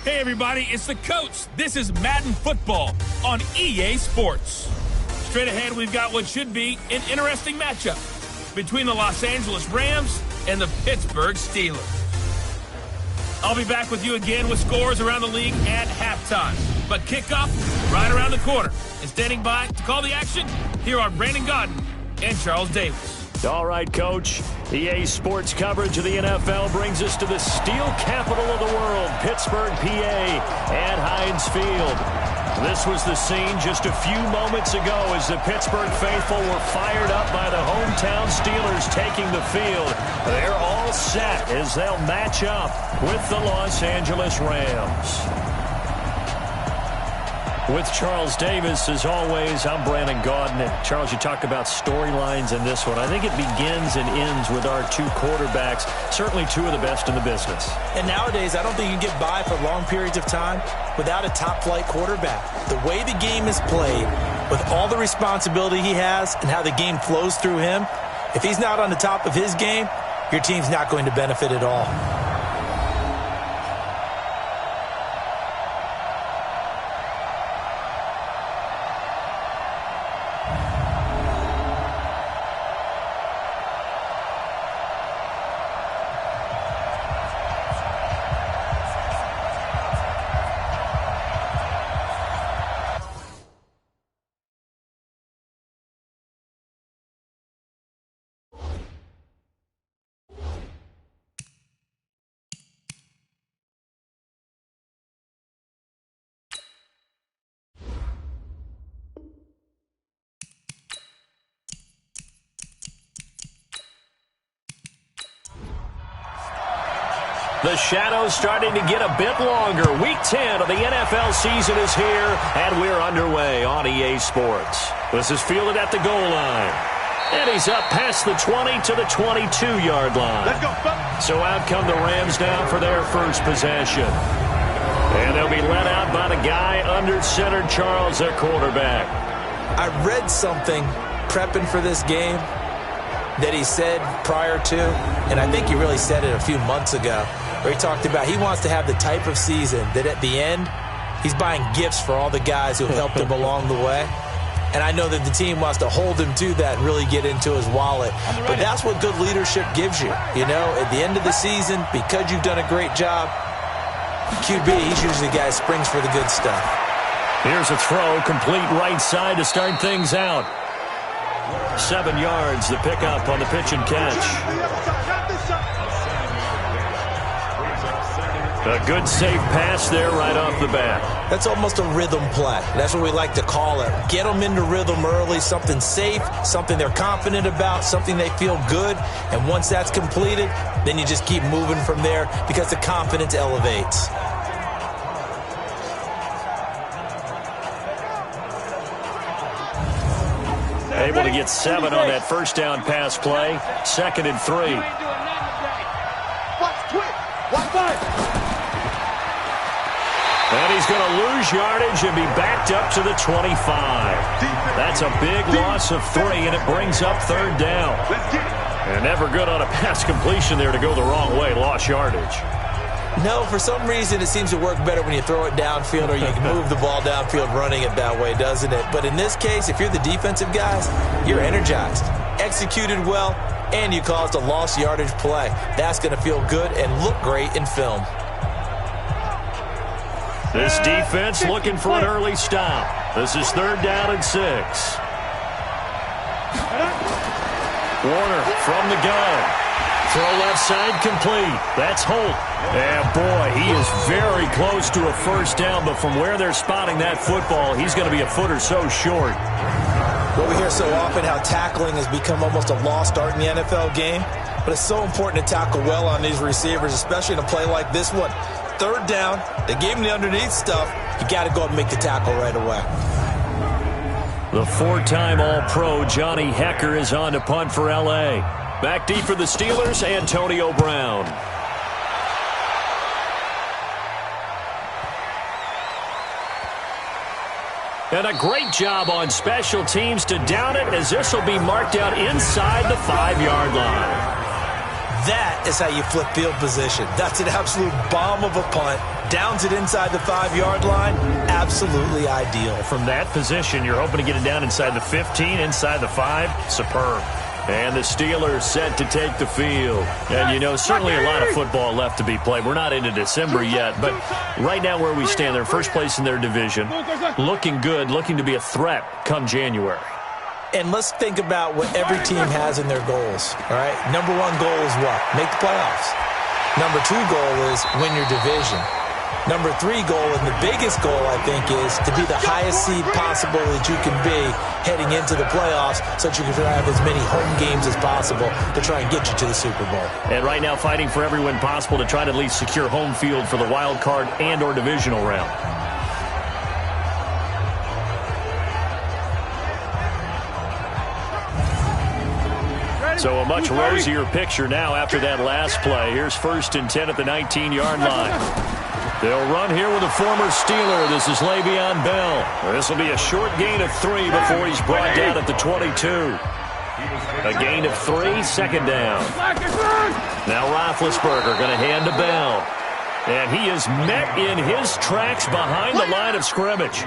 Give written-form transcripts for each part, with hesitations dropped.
Hey everybody, it's the coach. This is Madden Football on EA Sports. Straight ahead, we've got what should be an interesting matchup between the Los Angeles Rams and the Pittsburgh Steelers. I'll be back with you again with scores around the league at halftime. But kickoff right around the corner. And standing by to call the action, here are Brandon Godden and Charles Davis. All right, Coach. EA Sports coverage of the NFL brings us to the steel capital of the world, Pittsburgh, PA, at Heinz Field. This was the scene just a few moments ago as the Pittsburgh faithful were fired up by the hometown Steelers taking the field. They're all set as they'll match up with the Los Angeles Rams. With Charles Davis, as always, I'm Brandon Godden. And Charles, you talk about storylines in this one. I think it begins and ends with our two quarterbacks, certainly two of the best in the business. And nowadays, I don't think you can get by for long periods of time without a top-flight quarterback. The way the game is played, with all the responsibility he has and how the game flows through him, if he's not on the top of his game, your team's not going to benefit at all. The shadow's starting to get a bit longer. Week 10 of the NFL season is here, and we're underway on EA Sports. This is fielded at the goal line. And he's up past the 20 to the 22-yard line. Let's go, folks. So out come the Rams now for their first possession. And they'll be led out by the guy under center, Charles, their quarterback. I read something prepping for this game that he said prior to, and I think he really said it a few months ago, where he talked about he wants to have the type of season that at the end, he's buying gifts for all the guys who have helped him along the way. And I know that the team wants to hold him to that and really get into his wallet. But that's what good leadership gives you. You know, at the end of the season, because you've done a great job, QB, he's usually the guy who springs for the good stuff. Here's a throw, complete right side to start things out. 7 yards, the pickup on the pitch and catch. A good safe pass there right off the bat. That's almost a rhythm play. That's what we like to call it. Get them into rhythm early, something safe, something they're confident about, something they feel good. And once that's completed, then you just keep moving from there because the confidence elevates. Able to get 7 on that first down pass play. 2nd and 3. And he's going to lose yardage and be backed up to the 25. That's a big loss of 3, and it brings up 3rd down. And never good on a pass completion there to go the wrong way. Lost yardage. No, for some reason it seems to work better when you throw it downfield or you can move the ball downfield running it that way, doesn't it? But in this case, if you're the defensive guys, you're energized, executed well, and you caused a lost yardage play. That's going to feel good and look great in film. This defense looking for an early stop. This is 3rd down and 6. Warner from the gun. Throw left side complete. That's Holt. And boy, he is very close to a first down, but from where they're spotting that football, he's going to be a foot or so short. Well, we hear so often how tackling has become almost a lost art in the NFL game, but it's so important to tackle well on these receivers, especially in a play like this one. 3rd down, they gave him the underneath stuff. You got to go and make the tackle right away. The 4-time All-Pro Johnny Hecker is on to punt for L.A. Back deep for the Steelers, Antonio Brown. And a great job on special teams to down it, as this will be marked out inside the 5-yard line. That is how you flip field position. That's an absolute bomb of a punt. Downs it inside the 5-yard line. Absolutely ideal. From that position, you're hoping to get it down inside the 15, inside the 5. Superb. And the Steelers set to take the field. And, you know, certainly a lot of football left to be played. We're not into December yet, but right now where we stand, they're first place in their division. Looking good, looking to be a threat come January. And let's think about what every team has in their goals, all right? Number 1 goal is what? Make the playoffs. Number 2 goal is win your division. Number 3 goal, and the biggest goal, I think, is to be the highest seed possible that you can be heading into the playoffs so that you can have as many home games as possible to try and get you to the Super Bowl. And right now fighting for every win possible to try to at least secure home field for the wild card and or divisional round. So a much rosier picture now after that last play. Here's 1st and 10 at the 19-yard line. They'll run here with a former Steeler. This is Le'Veon Bell. This will be a short gain of 3 before he's brought down at the 22. A gain of 3, 2nd down. Now Roethlisberger going to hand to Bell. And he is met in his tracks behind the line of scrimmage.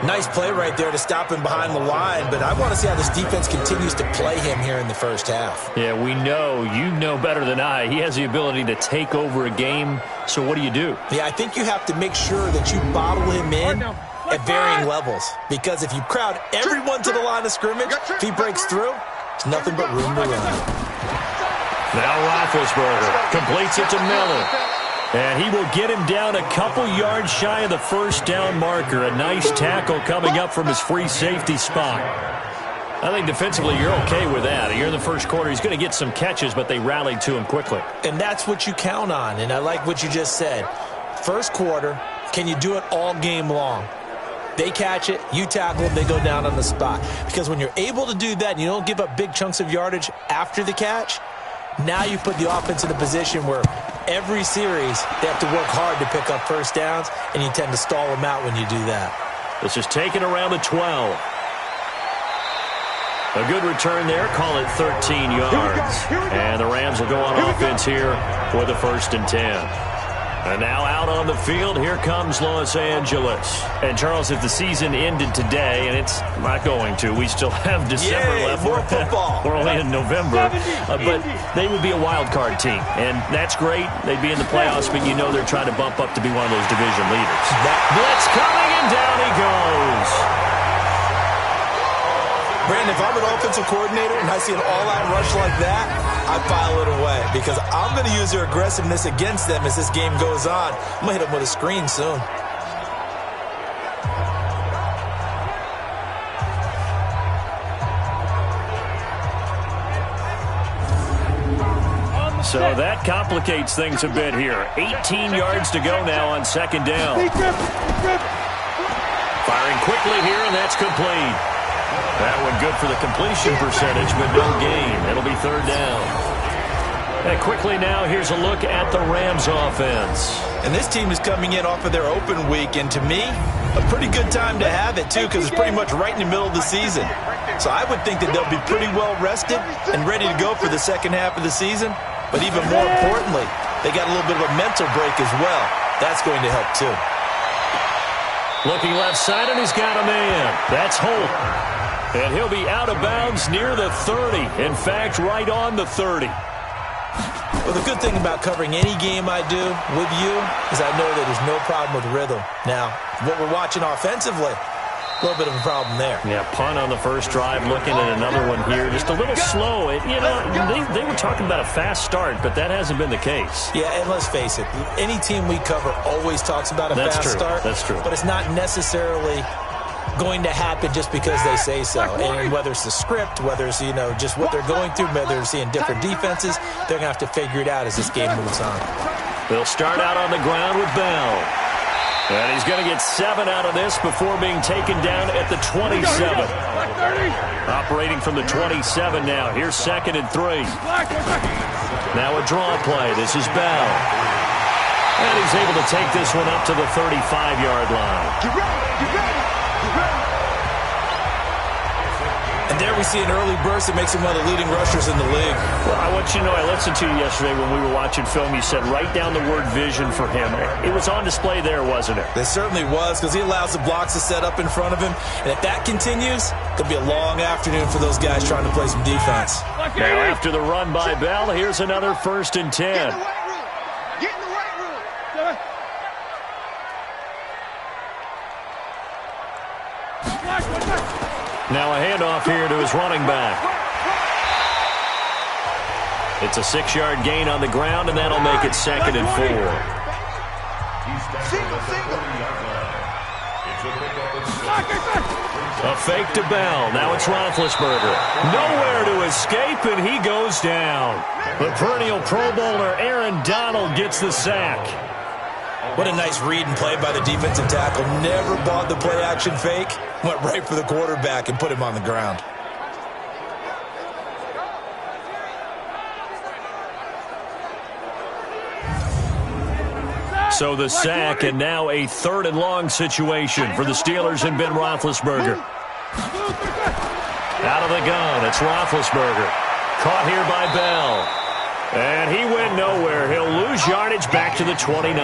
Nice play right there to stop him behind the line, but I want to see how this defense continues to play him here in the first half. Yeah, we know. You know better than I. He has the ability to take over a game, so what do you do? Yeah, I think you have to make sure that you bottle him in at varying levels, because if you crowd everyone to the line of scrimmage, if he breaks through, it's nothing but room to run. Now Roethlisberger completes it to Miller. And he will get him down a couple yards shy of the 1st down marker. A nice tackle coming up from his free safety spot. I think defensively you're okay with that. Here in the first quarter, he's going to get some catches, but they rallied to him quickly. And that's what you count on, and I like what you just said. First quarter, can you do it all game long? They catch it, you tackle them, they go down on the spot. Because when you're able to do that and you don't give up big chunks of yardage after the catch, now you put the offense in a position where every series they have to work hard to pick up 1st downs, and you tend to stall them out when you do that. This is taken around the 12. A good return there. Call it 13 yards. And the Rams will go on offense here with a 1st and 10. And now out on the field, here comes Los Angeles. And, Charles, if the season ended today, and it's not going to, we still have December left. More football. We're only in November. But they would be a wild card team. And that's great. They'd be in the playoffs, but you know they're trying to bump up to be one of those division leaders. Blitz coming, and down he goes. Brandon, if I'm an offensive coordinator and I see an all-out rush like that, I file it away because I'm going to use their aggressiveness against them as this game goes on. I'm going to hit them with a screen soon. So that complicates things a bit here. 18 yards to go now on 2nd down. Firing quickly here, and that's complete. That one good for the completion percentage, but no gain. It'll be 3rd down. And quickly now, here's a look at the Rams offense. And this team is coming in off of their open week, and to me, a pretty good time to have it, too, because it's pretty much right in the middle of the season. So I would think that they'll be pretty well rested and ready to go for the second half of the season. But even more importantly, they got a little bit of a mental break as well. That's going to help, too. Looking left side, and he's got a man. That's Holt. And he'll be out of bounds near the 30. In fact, right on the 30. Well, the good thing about covering any game I do with you is I know that there's no problem with rhythm. Now, what we're watching offensively, a little bit of a problem there. Yeah, punt on the first drive, looking at another one here. Just a little slow. They were talking about a fast start, but that hasn't been the case. Yeah, and let's face it, any team we cover always talks about a fast start. That's true. But it's not necessarily going to happen just because they say so. And whether it's the script, whether it's, just what they're going through, whether they're seeing different defenses, they're going to have to figure it out as this game moves on. They'll start out on the ground with Bell. And he's going to get 7 out of this before being taken down at the 27. Operating from the 27 now. Here's 2nd and 3. Now a draw play. This is Bell. And he's able to take this one up to the 35-yard line. And there we see an early burst that makes him one of the leading rushers in the league. Well, I want you to know, I listened to you yesterday when we were watching film. You said write down the word vision for him. It was on display there, wasn't it? It certainly was, because he allows the blocks to set up in front of him. And if that continues, it'll be a long afternoon for those guys trying to play some defense. Now, after the run by Bell, here's another 1st and 10. Get in the right room. Now a handoff here to his running back. It's a 6-yard gain on the ground, and that'll make it 2nd and 4. A fake to Bell. Now it's Roethlisberger. Nowhere to escape, and he goes down. The perennial Pro Bowler Aaron Donald gets the sack. What a nice read and play by the defensive tackle. Never bought the play-action fake. Went right for the quarterback and put him on the ground. So the sack, and now a 3rd and long situation for the Steelers and Ben Roethlisberger. Out of the gun, it's Roethlisberger. Caught here by Bell. And he went nowhere. He'll lose yardage back to the 29.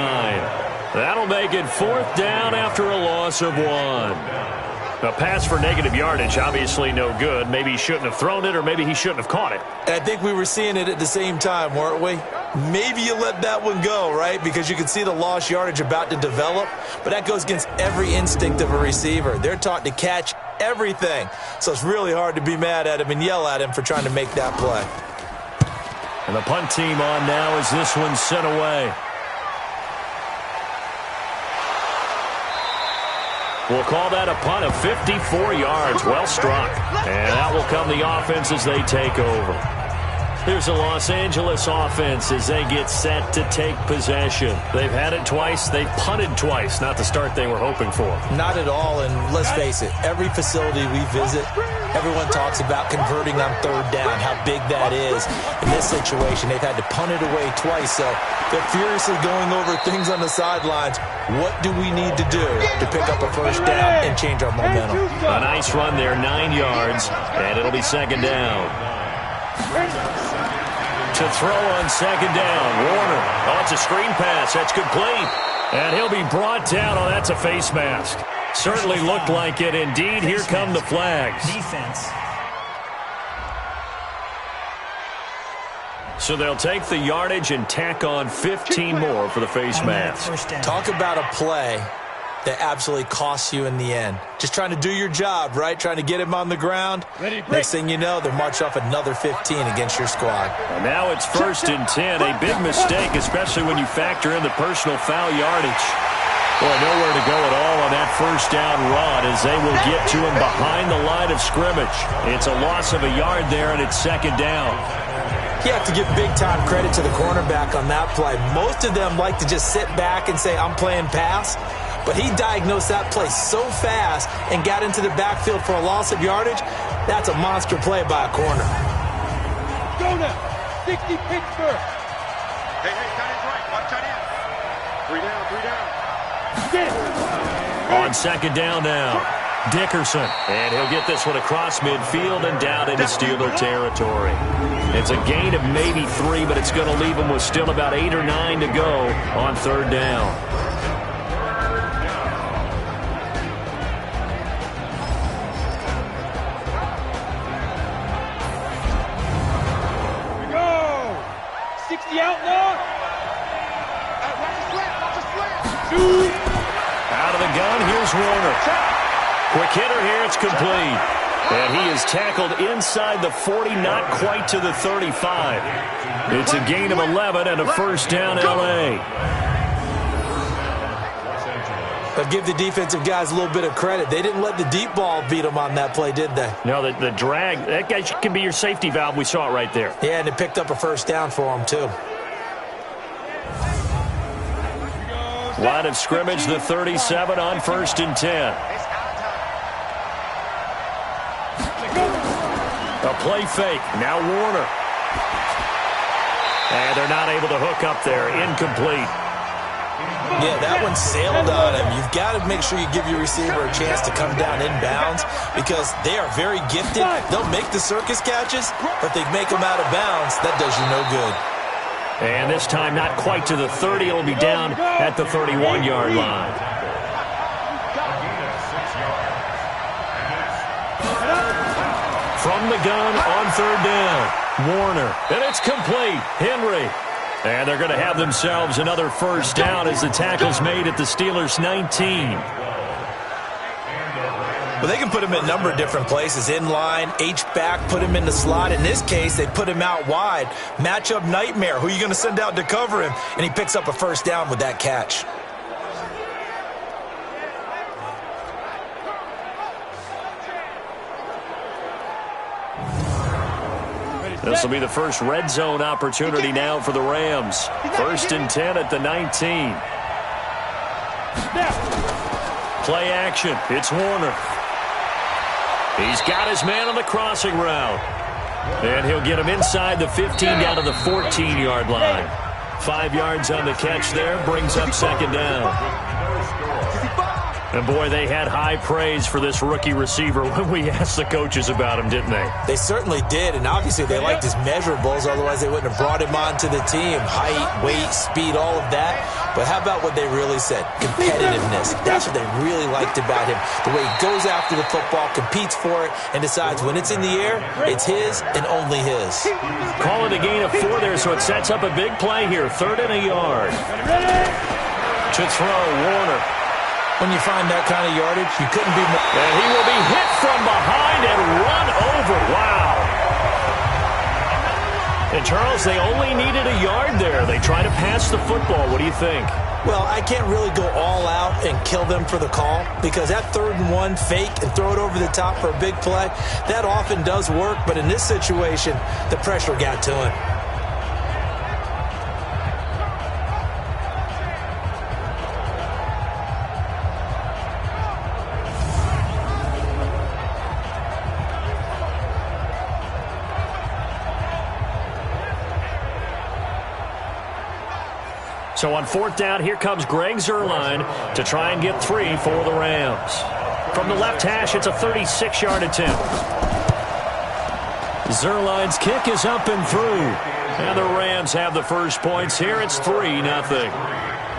That'll make it 4th down after a loss of 1. A pass for negative yardage, obviously no good. Maybe he shouldn't have thrown it, or maybe he shouldn't have caught it. I think we were seeing it at the same time, weren't we? Maybe you let that one go, right? Because you can see the lost yardage about to develop. But that goes against every instinct of a receiver. They're taught to catch everything. So it's really hard to be mad at him and yell at him for trying to make that play. And the punt team on now as this one's sent away. We'll call that a punt of 54 yards. Well struck. And that will come the offense as they take over. Here's a Los Angeles offense as they get set to take possession. They've had it twice. They've punted twice. Not the start they were hoping for. Not at all, and let's face it, every facility we visit, everyone talks about converting on 3rd down, how big that is. In this situation, they've had to punt it away twice, so they're furiously going over things on the sidelines. What do we need to do to pick up a 1st down and change our momentum? A nice run there, 9 yards, and it'll be 2nd down. To throw on 2nd down, Warner. Oh, it's a screen pass. That's complete. And he'll be brought down. Oh, that's a face mask. Certainly looked like it. Indeed, here come the flags. Defense. So they'll take the yardage and tack on 15 more for the face mask. Talk about a play that absolutely costs you in the end. Just trying to do your job, right? Trying to get him on the ground. Next thing you know, they're marching off another 15 against your squad. And now it's 1st and 10. A big mistake, especially when you factor in the personal foul yardage. Boy, nowhere to go at all on that 1st down run as they will get to him behind the line of scrimmage. It's a loss of a yard there, and it's 2nd down. You have to give big-time credit to the cornerback on that play. Most of them like to just sit back and say, I'm playing pass. But he diagnosed that play so fast and got into the backfield for a loss of yardage. That's a monster play by a corner. Go now. 60 Pittsburgh. Hey, tight end's right. Watch tight end. 3 down. On 2nd down now, Dickerson. And he'll get this one across midfield and down into Steeler territory. It's a gain of maybe 3, but it's going to leave him with still about 8 or 9 to go on 3rd down. The outlaw. Out of the gun, here's Warner. Quick hitter here, it's complete. And he is tackled inside the 40, not quite to the 35. It's a gain of 11 and a 1st down, L.A. But give the defensive guys a little bit of credit. They didn't let the deep ball beat them on that play, did they? No, the drag, that guy can be your safety valve. We saw it right there. Yeah, and it picked up a 1st down for them, too. Line of scrimmage, the 37 on 1st and 10. A play fake. Now Warner. And they're not able to hook up there. Incomplete. Yeah, that one sailed on him. You've got to make sure you give your receiver a chance to come down inbounds because they are very gifted. They'll make the circus catches, but if they make them out of bounds, that does you no good. And this time not quite to the 30. It'll be down at the 31-yard line. From the gun on third down, Warner. And it's complete. Henry. And they're going to have themselves another first down as the tackle's made at the Steelers' 19. Well, they can put him in a number of different places. In line, H-back, put him in the slot. In this case, they put him out wide. Matchup nightmare. Who are you going to send out to cover him? And he picks up a first down with that catch. This will be the first red zone opportunity now for the Rams. 1st and 10 at the 19. Play action. It's Warner. He's got his man on the crossing route. And he'll get him inside the 15 down to the 14-yard line. 5 yards on the catch there. Brings up second down. And, boy, they had high praise for this rookie receiver when we asked the coaches about him, didn't they? They certainly did, and obviously they liked his measurables. Otherwise, they wouldn't have brought him onto the team. Height, weight, speed, all of that. But how about what they really said? Competitiveness. That's what they really liked about him. The way he goes after the football, competes for it, and decides when it's in the air, it's his and only his. Call it a gain of 4 there, so it sets up a big play here. 3rd and a yard. To throw, Warner. When you find that kind of yardage, you couldn't be more. And he will be hit from behind and run over. Wow. And, Charles, they only needed a yard there. They try to pass the football. What do you think? Well, I can't really go all out and kill them for the call because that 3rd and 1 fake and throw it over the top for a big play, that often does work. But in this situation, the pressure got to him. So on 4th down, here comes Greg Zuerlein to try and get 3 for the Rams. From the left hash, it's a 36-yard attempt. Zuerlein's kick is up and through. And the Rams have the first points here. It's 3-0.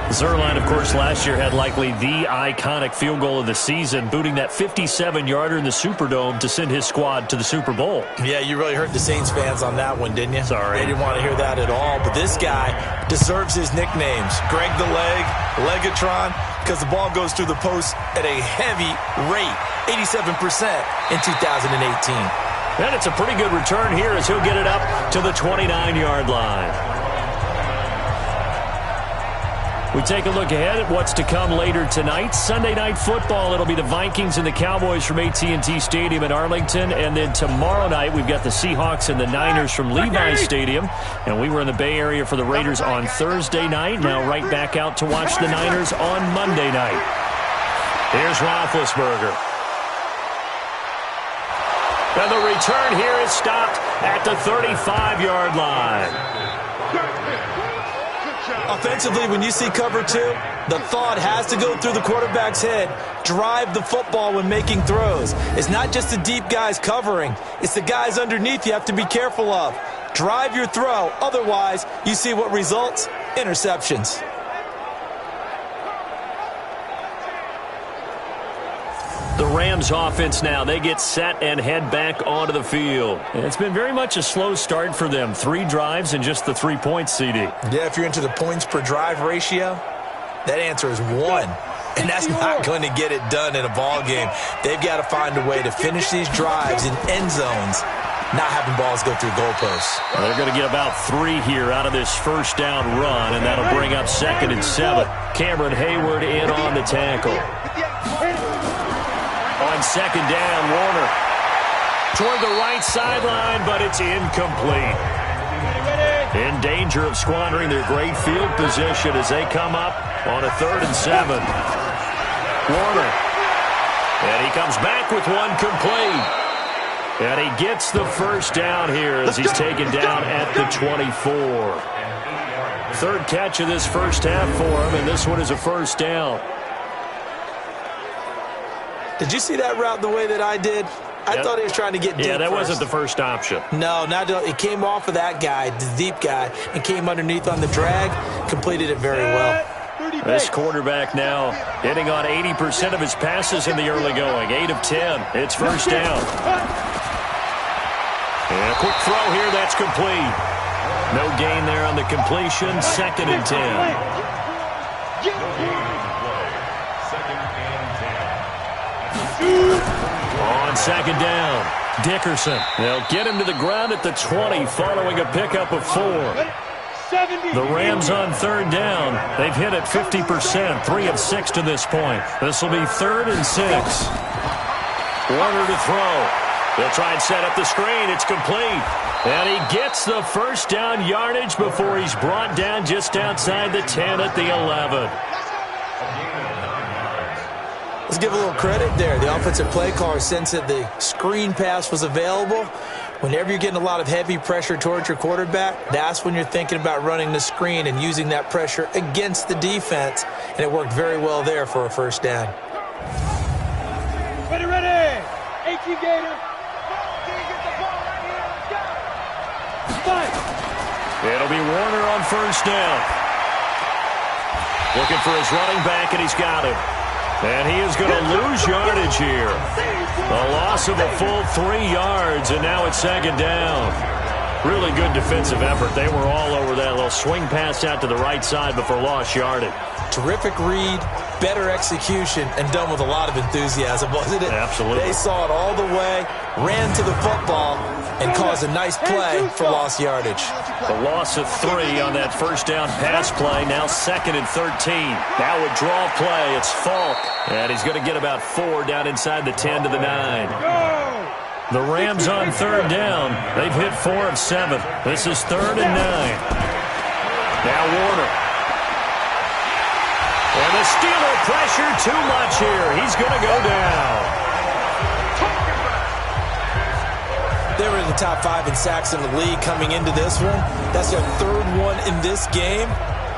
Zuerlein, of course, last year had likely the iconic field goal of the season, booting that 57-yarder in the Superdome to send his squad to the Super Bowl. Yeah, you really hurt the Saints fans on that one, didn't you? Sorry. They didn't want to hear that at all. But this guy deserves his nicknames. Greg the Leg, Legatron, because the ball goes through the post at a heavy rate, 87% in 2018. And it's a pretty good return here as he'll get it up to the 29-yard line. We take a look ahead at what's to come later tonight. Sunday Night Football, it'll be the Vikings and the Cowboys from AT&T Stadium in Arlington. And then tomorrow night, we've got the Seahawks and the Niners from Levi's Stadium. And we were in the Bay Area for the Raiders on Thursday night. Now right back out to watch the Niners on Monday night. Here's Roethlisberger. And the return here is stopped at the 35-yard line. Offensively, when you see cover 2, the thought has to go through the quarterback's head. Drive the football when making throws. It's not just the deep guys covering. It's the guys underneath you have to be careful of. Drive your throw. Otherwise, you see what results? Interceptions. The Rams offense now, they get set and head back onto the field. And it's been very much a slow start for them. 3 drives and just the 3 points, CD. Yeah, if you're into the points per drive ratio, that answer is 1. And that's not going to get it done in a ball game. They've got to find a way to finish these drives in end zones, not having balls go through goalposts. Well, they're going to get about 3 here out of this first down run, and that'll bring up 2nd and 7. Cameron Hayward in on the tackle. On 2nd down, Warner toward the right sideline, but it's incomplete. In danger of squandering their great field position as they come up on a 3rd and 7. Warner. And he comes back with one complete. And he gets the first down here as he's taken down at the 24. third catch of this first half for him, and this one is a first down. Did you see that route the way that I did? I thought he was trying to get deep. Yeah, that first. wasn't the first option. No, it came off of that guy, the deep guy, and came underneath on the drag, completed it very well. This quarterback now hitting on 80% of his passes in the early going. 8 of 10. It's first down. And a quick throw here. That's complete. No gain there on the completion. 2nd and 10. On 2nd down, Dickerson. They'll get him to the ground at the 20 following a pickup of 4. The Rams on 3rd down. They've hit it 50%, 3 of 6 to this point. This will be 3rd and 6. Warner to throw. They'll try and set up the screen. It's complete. And he gets the first down yardage before he's brought down just outside the 10 at the 11. Let's give a little credit there. The offensive play caller sensed that the screen pass was available. Whenever you're getting a lot of heavy pressure towards your quarterback, that's when you're thinking about running the screen and using that pressure against the defense. And it worked very well there for a first down. Ready, ready. 18 Gator. Get the ball right here. Let's go. It'll be Warner on first down. Looking for his running back, and he's got him. And he is going to lose yardage here. A loss of a full 3 yards, and now it's 2nd down. Really good defensive effort. They were all over that little swing pass out to the right side before lost yardage. Terrific read, better execution, and done with a lot of enthusiasm, wasn't it? Absolutely. They saw it all the way, ran to the football, and caused a nice play for lost yardage. The loss of 3 on that first down pass play. Now 2nd and 13. Now a draw play. It's Falk. And he's going to get about 4 down inside the 10 to the 9. The Rams on 3rd down. They've hit 4 of 7. This is 3rd and 9. Now Warner. And the Steeler pressure too much here. He's going to go down. They were in the top 5 in sacks in the league coming into this one. That's their 3rd one in this game.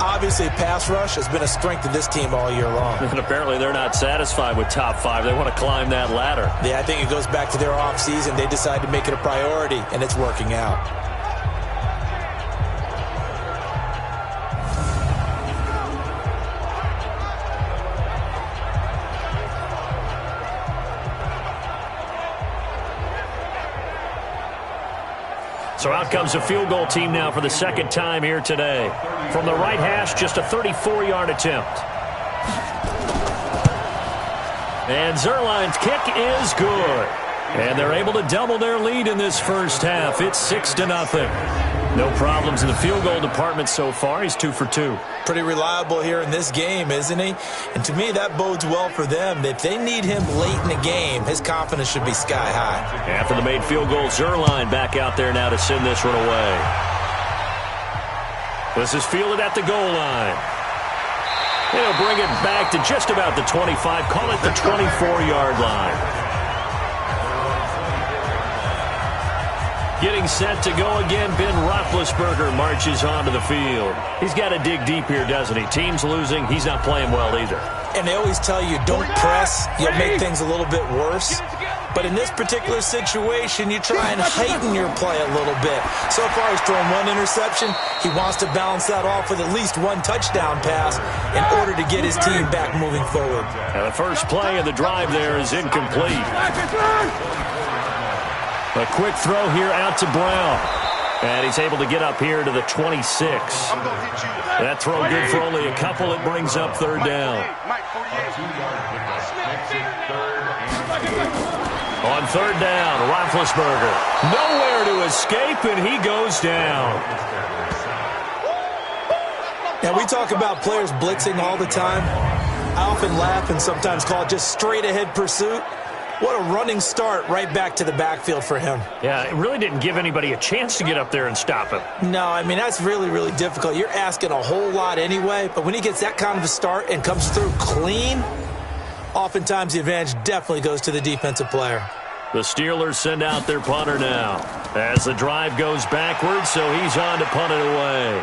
Obviously, pass rush has been a strength of this team all year long. And apparently they're not satisfied with top 5. They want to climb that ladder. Yeah, I think it goes back to their offseason. They decided to make it a priority, and it's working out. So out comes a field goal team now for the 2nd time here today. From the right hash, just a 34-yard attempt. And Zerline's kick is good. And they're able to double their lead in this first half. It's 6-0. No problems in the field goal department so far. He's 2 for 2. Pretty reliable here in this game, isn't he? And to me, that bodes well for them. If they need him late in the game, his confidence should be sky high. After the made field goal, Zerline back out there now to send this one away. This is fielded at the goal line. They'll bring it back to just about the 25. Call it the 24-yard line. Getting set to go again, Ben Roethlisberger marches onto the field. He's got to dig deep here, doesn't he? Team's losing. He's not playing well either. And they always tell you, don't press. You'll make things a little bit worse. But in this particular situation, you try and heighten your play a little bit. So far, he's thrown 1 interception. He wants to balance that off with at least 1 touchdown pass in order to get his team back moving forward. And the first play of the drive there is incomplete. A quick throw here out to Brown. And he's able to get up here to the 26. That throw good for only a couple. It brings up 3rd down. On 3rd down, Roethlisberger. Nowhere to escape, and he goes down. Now, we talk about players blitzing all the time. I often laugh and sometimes call it just straight-ahead pursuit. What a running start right back to the backfield for him. Yeah, it really didn't give anybody a chance to get up there and stop him. No, I mean, that's really, really difficult. You're asking a whole lot anyway, but when he gets that kind of a start and comes through clean, oftentimes the advantage definitely goes to the defensive player. The Steelers send out their punter now as the drive goes backwards, so he's on to punt it away.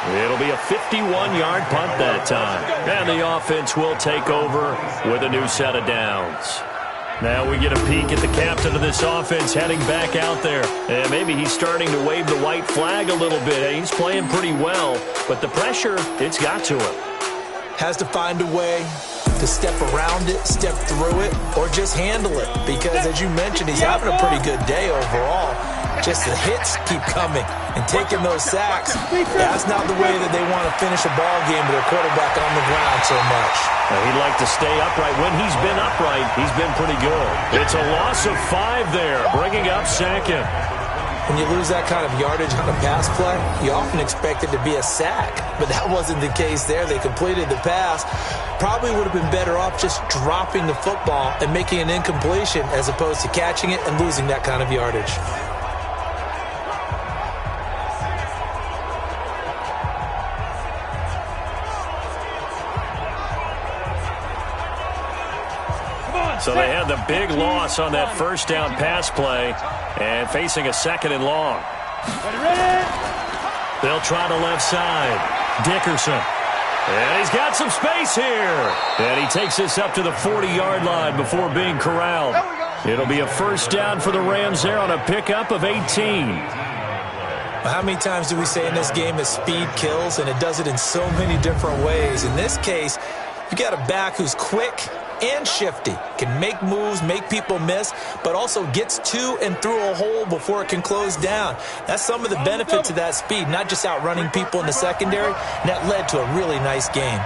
It'll be a 51-yard punt that time. And the offense will take over with a new set of downs. Now we get a peek at the captain of this offense heading back out there. And maybe he's starting to wave the white flag a little bit. He's playing pretty well, but the pressure, it's got to him. Has to find a way to step around it, step through it, or just handle it. Because, as you mentioned, he's having a pretty good day overall. Just the hits keep coming and taking those sacks. That's not the way that they want to finish a ball game with their quarterback on the ground so much. He'd like to stay upright. When he's been upright, he's been pretty good. It's a loss of 5 there, bringing up second. When you lose that kind of yardage on a pass play, you often expect it to be a sack. But that wasn't the case there. They completed the pass. Probably would have been better off just dropping the football and making an incompletion as opposed to catching it and losing that kind of yardage. So they had the big loss on that first down pass play and facing a 2nd and long. They'll try the left side. Dickerson. And he's got some space here. And he takes this up to the 40-yard line before being corralled. It'll be a first down for the Rams there on a pickup of 18. How many times do we say in this game that speed kills, and it does it in so many different ways? In this case, you got a back who's quick and shifty, can make moves, make people miss, but also gets to and through a hole before it can close down. That's some of the benefits of that speed, not just outrunning people in the secondary, and that led to a really nice game.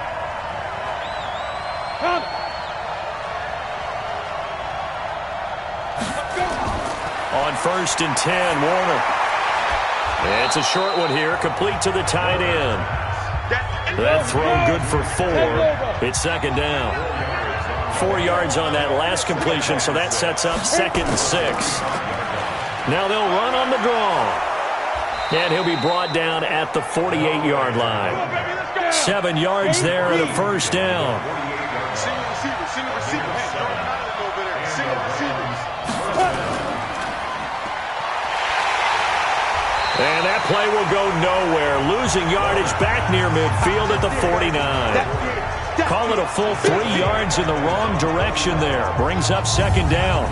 On 1st and 10, Warner. It's a short one here, complete to the tight end. That throw good for 4. It's 2nd down. 4 yards on that last completion, so that sets up 2nd and 6. Now they'll run on the draw. And he'll be brought down at the 48-yard line. 7 yards there and a first down. And that play will go nowhere. Losing yardage back near midfield at the 49. Call it a full 3 yards in the wrong direction there. Brings up 2nd down.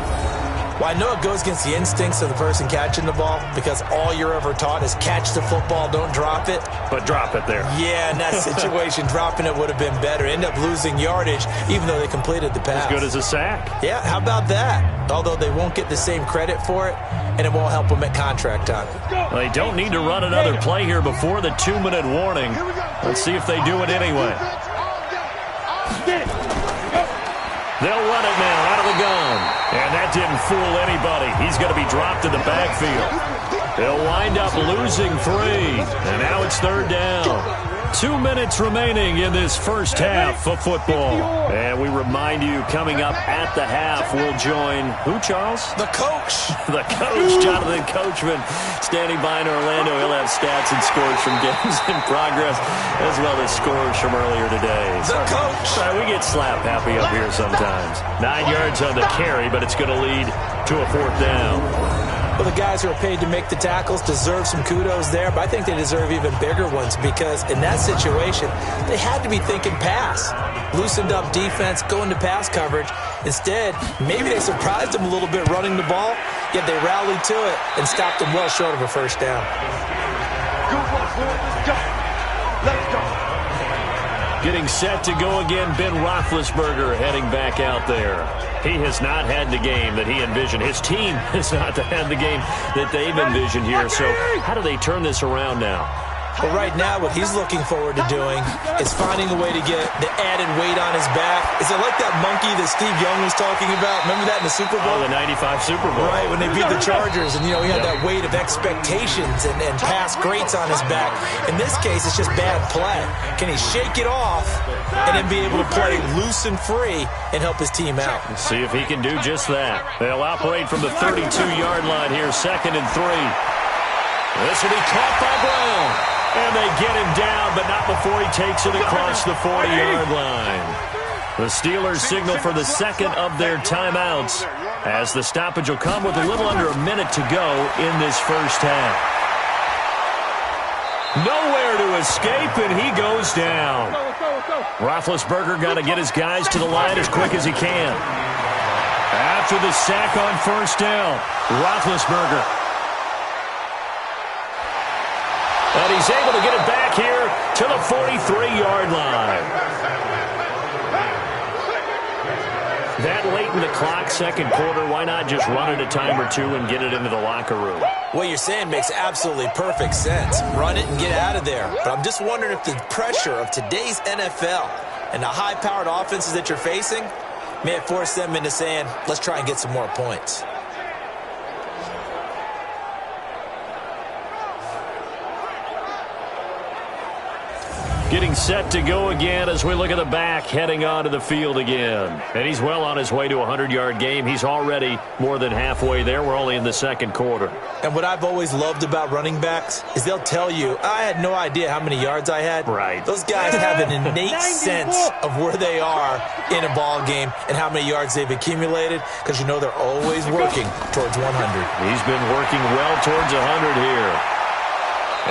Well, I know it goes against the instincts of the person catching the ball because all you're ever taught is catch the football, don't drop it. But drop it there. Yeah, in that situation, dropping it would have been better. End up losing yardage even though they completed the pass. As good as a sack. Yeah, how about that? Although they won't get the same credit for it, and it won't help them at contract time. Well, they don't need to run another play here before the 2-minute warning. Let's see if they do it anyway. They'll run it now out of the gun. And that didn't fool anybody. He's going to be dropped in the backfield. They'll wind up losing 3. And now it's 3rd down. 2 minutes remaining in this first half of football. And we remind you, coming up at the half, we'll join who, Charles? The coach. The coach, Jonathan Coachman, standing by in Orlando. He'll have stats and scores from games in progress, as well as scores from earlier today. The coach. We get slap happy up here sometimes. 9 yards on the carry, but it's going to lead to a 4th down. Well, the guys who are paid to make the tackles deserve some kudos there, but I think they deserve even bigger ones because in that situation, they had to be thinking pass. Loosened up defense, going to pass coverage. Instead, maybe they surprised them a little bit running the ball, yet they rallied to it and stopped them well short of a first down. Let's go. Getting set to go again, Ben Roethlisberger heading back out there. He has not had the game that he envisioned. His team has not had the game that they've envisioned here. So how do they turn this around now? But right now, what he's looking forward to doing is finding a way to get the added weight on his back. Is it like that monkey that Steve Young was talking about? Remember that in the Super Bowl? Oh, the 95 Super Bowl. Right, when they beat the Chargers, and, he had that weight of expectations and past greats on his back. In this case, it's just bad play. Can he shake it off and then be able to play loose and free and help his team out? Let's see if he can do just that. They'll operate from the 32-yard line here, 2nd and 3. This will be caught by Brown. And they get him down, but not before he takes it across the 40-yard line. The Steelers signal for the 2nd of their timeouts as the stoppage will come with a little under a minute to go in this first half. Nowhere to escape, and he goes down. Roethlisberger got to get his guys to the line as quick as he can. After the sack on first down, Roethlisberger. And he's able to get it back here to the 43-yard line. That late in the clock, second quarter, why not just run it a time or two and get it into the locker room? What you're saying makes absolutely perfect sense. Run it and get out of there. But I'm just wondering if the pressure of today's NFL and the high-powered offenses that you're facing may have forced them into saying, let's try and get some more points. Getting set to go again as we look at the back heading onto the field again. And he's well on his way to a 100-yard game. He's already more than halfway there. We're only in the second quarter. And what I've always loved about running backs is they'll tell you, I had no idea how many yards I had. Right. Those guys have an innate sense of where they are in a ball game and how many yards they've accumulated because you know they're always working towards 100. He's been working well towards 100 here.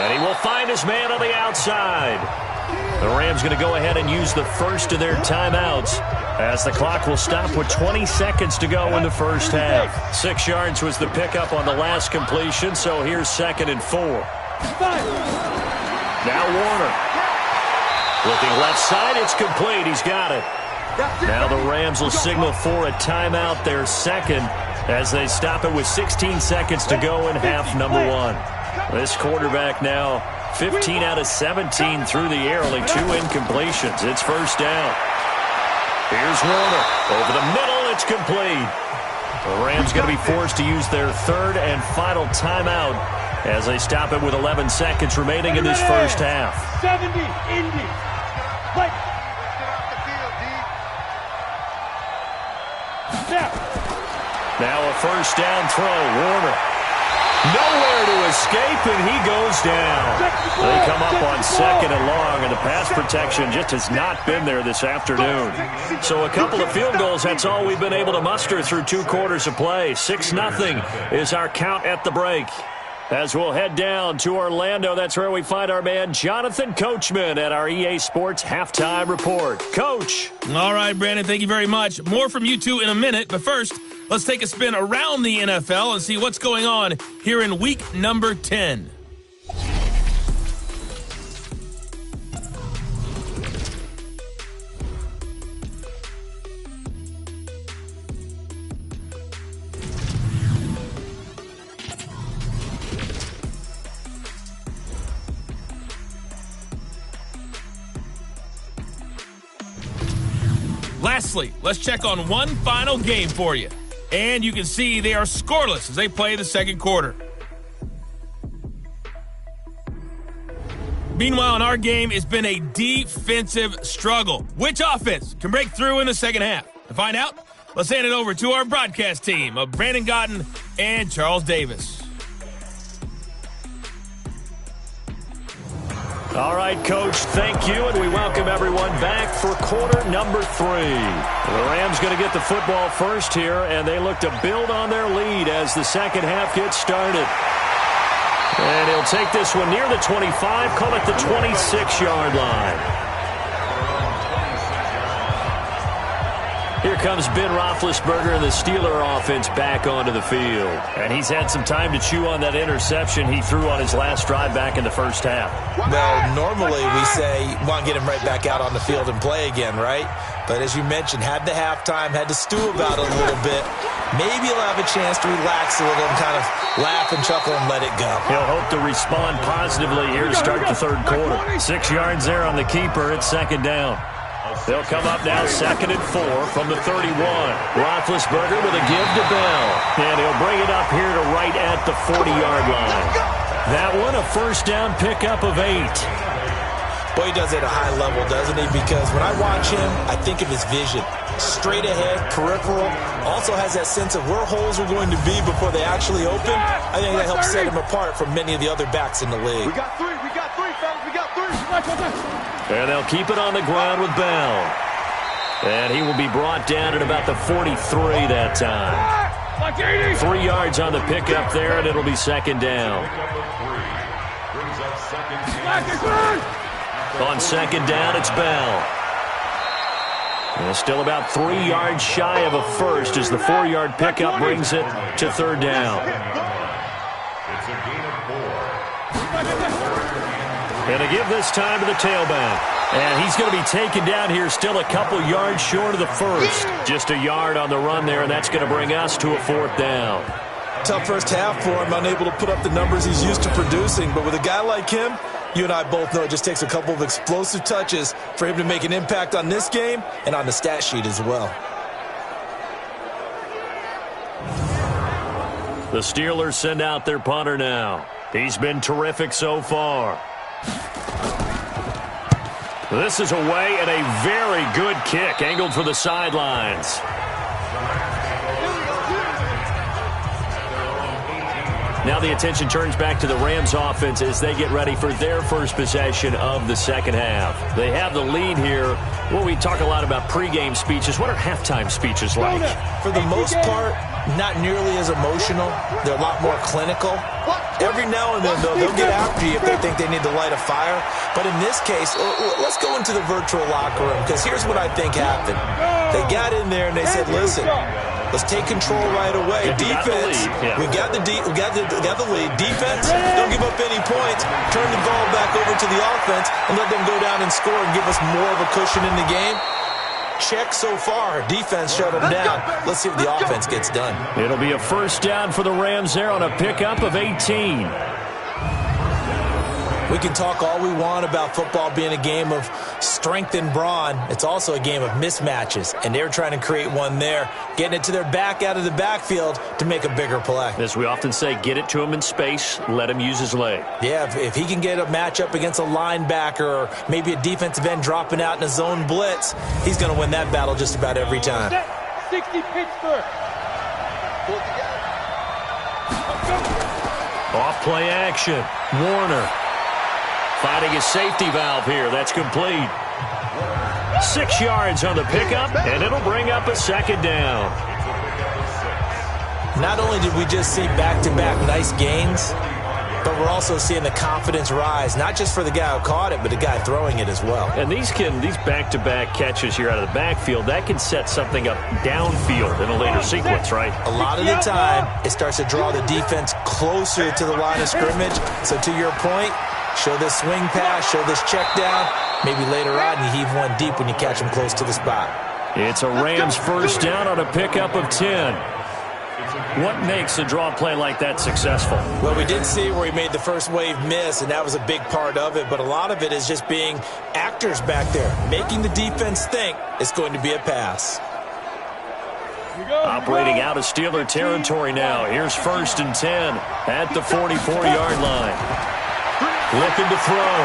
And he will find his man on the outside. The Rams going to go ahead and use the first of their timeouts as the clock will stop with 20 seconds to go in the first half. 6 yards was the pickup on the last completion, so here's 2nd and 4. Now Warner. Looking left side, it's complete. He's got it. Now the Rams will signal for a timeout, their second, as they stop it with 16 seconds to go in half number 1. This quarterback now 15 out of 17 through the air, only 2 incompletions. It's first down. Here's Warner. Over the middle, it's complete. The Rams going to be forced to use their third and final timeout as they stop it with 11 seconds remaining in this first half. 70, Indy. Now a first down throw. Warner. Nowhere to escape, and he goes down. They come up on 2nd and long, and the pass protection just has not been there this afternoon. So a couple of field goals, that's all we've been able to muster through 2 quarters of play. 6-0 is our count at the break. As we'll head down to Orlando, that's where we find our man Jonathan Coachman at our EA Sports Halftime Report. Coach. All right, Brandon, thank you very much. More from you two in a minute, but first, let's take a spin around the NFL and see what's going on here in week number 10. Lastly, let's check on one final game for you. And you can see they are scoreless as they play the second quarter. Meanwhile, in our game, it's been a defensive struggle. Which offense can break through in the second half? To find out, let's hand it over to our broadcast team of Brandon Godden and Charles Davis. All right, Coach, thank you, and we welcome everyone back for quarter number 3. The Rams going to get the football first here, and they look to build on their lead as the second half gets started. And he'll take this one near the 25, call it the 26-yard line. Here comes Ben Roethlisberger and the Steeler offense back onto the field. And he's had some time to chew on that interception he threw on his last drive back in the first half. Well, normally we say you want to get him right back out on the field and play again, right? But as you mentioned, had the halftime, had to stew about it a little bit. Maybe he'll have a chance to relax a little and kind of laugh and chuckle and let it go. He'll hope to respond positively here to start the third quarter. 6 yards there on the keeper. It's second down. They'll come up now 2nd and 4 from the 31. Roethlisberger with a give to Bell. And he'll bring it up here to right at the 40-yard line. That one, a first down pickup of 8. Boy, he does it at a high level, doesn't he? Because when I watch him, I think of his vision. Straight ahead, peripheral. Also has that sense of where holes are going to be before they actually open. I think that helps set him apart from many of the other backs in the league. We got 3, fellas. We got 3. And they'll keep it on the ground with Bell. And he will be brought down at about the 43 that time. 3 yards on the pickup there, and it'll be second down. On second down, it's Bell. And still about 3 yards shy of a first as the 4-yard pickup brings it to third down. And a give this time to the tailback. And he's going to be taken down here still a couple yards short of the first. Just a yard on the run there, and that's going to bring us to a fourth down. Tough first half for him, unable to put up the numbers he's used to producing. But with a guy like him, you and I both know it just takes a couple of explosive touches for him to make an impact on this game and on the stat sheet as well. The Steelers send out their punter now. He's been terrific so far. This is away and a very good kick angled for the sidelines. Now the attention turns back to the Rams offense as they get ready for their first possession of the second half. They have the lead here. Well, we talk a lot about pregame speeches. What are halftime speeches like? For the most part, not nearly as emotional. They're a lot more clinical. Every now and then, though, they'll get after you if they think they need to light a fire. But in this case, let's go into the virtual locker room, because here's what I think happened. They got in there and they said, listen, let's take control right away. Defense, we got the lead. Defense, don't give up any points. Turn the ball back over to the offense and let them go down and score and give us more of a cushion in the game. Check so far. Defense shut them down. Let's see if the offense gets done. It'll be a first down for the Rams there on a pickup of 18. We can talk all we want about football being a game of strength and brawn. It's also a game of mismatches, and they're trying to create one there, getting it to their back out of the backfield to make a bigger play. As we often say, get it to him in space, let him use his leg. Yeah, if he can get a matchup against a linebacker or maybe a defensive end dropping out in a zone blitz, he's going to win that battle just about every time. 60 Pittsburgh. Off play action. Warner finding his safety valve here. That's complete. 6 yards on the pickup, and it'll bring up a second down. Not only did we just see back-to-back nice gains, but we're also seeing the confidence rise, not just for the guy who caught it, but the guy throwing it as well. And these back-to-back catches here out of the backfield, that can set something up downfield in a later sequence, right? A lot of the time, it starts to draw the defense closer to the line of scrimmage. So to your point, show this swing pass, show this check down. Maybe later on you heave one deep when you catch them close to the spot. It's a Rams first down on a pickup of 10. What makes a draw play like that successful? Well, we did see where he made the first wave miss, and that was a big part of it. But a lot of it is just being actors back there, making the defense think it's going to be a pass. Operating out of Steeler territory now. Here's first and 10 at the 44-yard line. Looking to throw.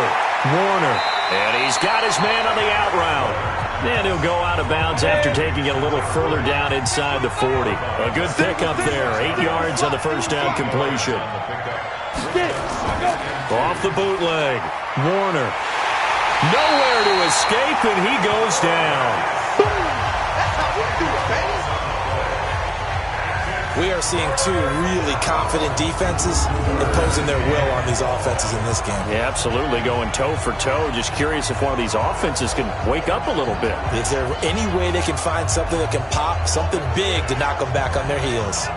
Warner. And he's got his man on the out route. And he'll go out of bounds after taking it a little further down inside the 40. A good pickup there. 8 yards on the first down completion. Off the bootleg. Warner. Nowhere to escape, and he goes down. We are seeing two really confident defenses imposing their will on these offenses in this game. Yeah, absolutely, going toe for toe. Just curious if one of these offenses can wake up a little bit. Is there any way they can find something that can pop, something big to knock them back on their heels?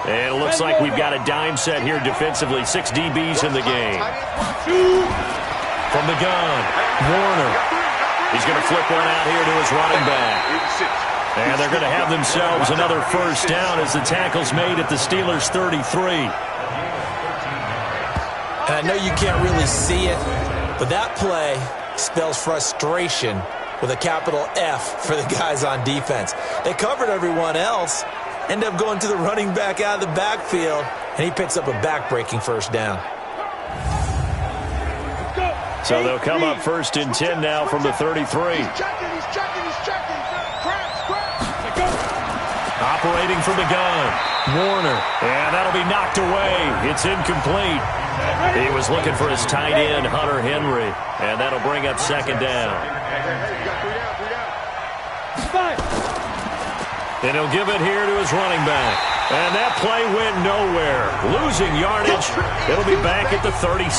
And it looks like we've got a dime set here defensively. 6 DBs in the game. From the gun, Warner. He's going to flip one out here to his running back. And they're going to have themselves another first down as the tackle's made at the Steelers' 33. And I know you can't really see it, but that play spells frustration with a capital F for the guys on defense. They covered everyone else. End up going to the running back out of the backfield, and he picks up a back-breaking first down. So they'll come up first and 10 now from the 33. Operating from the gun, Warner, and that'll be knocked away. It's incomplete. He was looking for his tight end, Hunter Henry, and that'll bring up second down. And he'll give it here to his running back. And that play went nowhere. Losing yardage. It'll be back at the 36.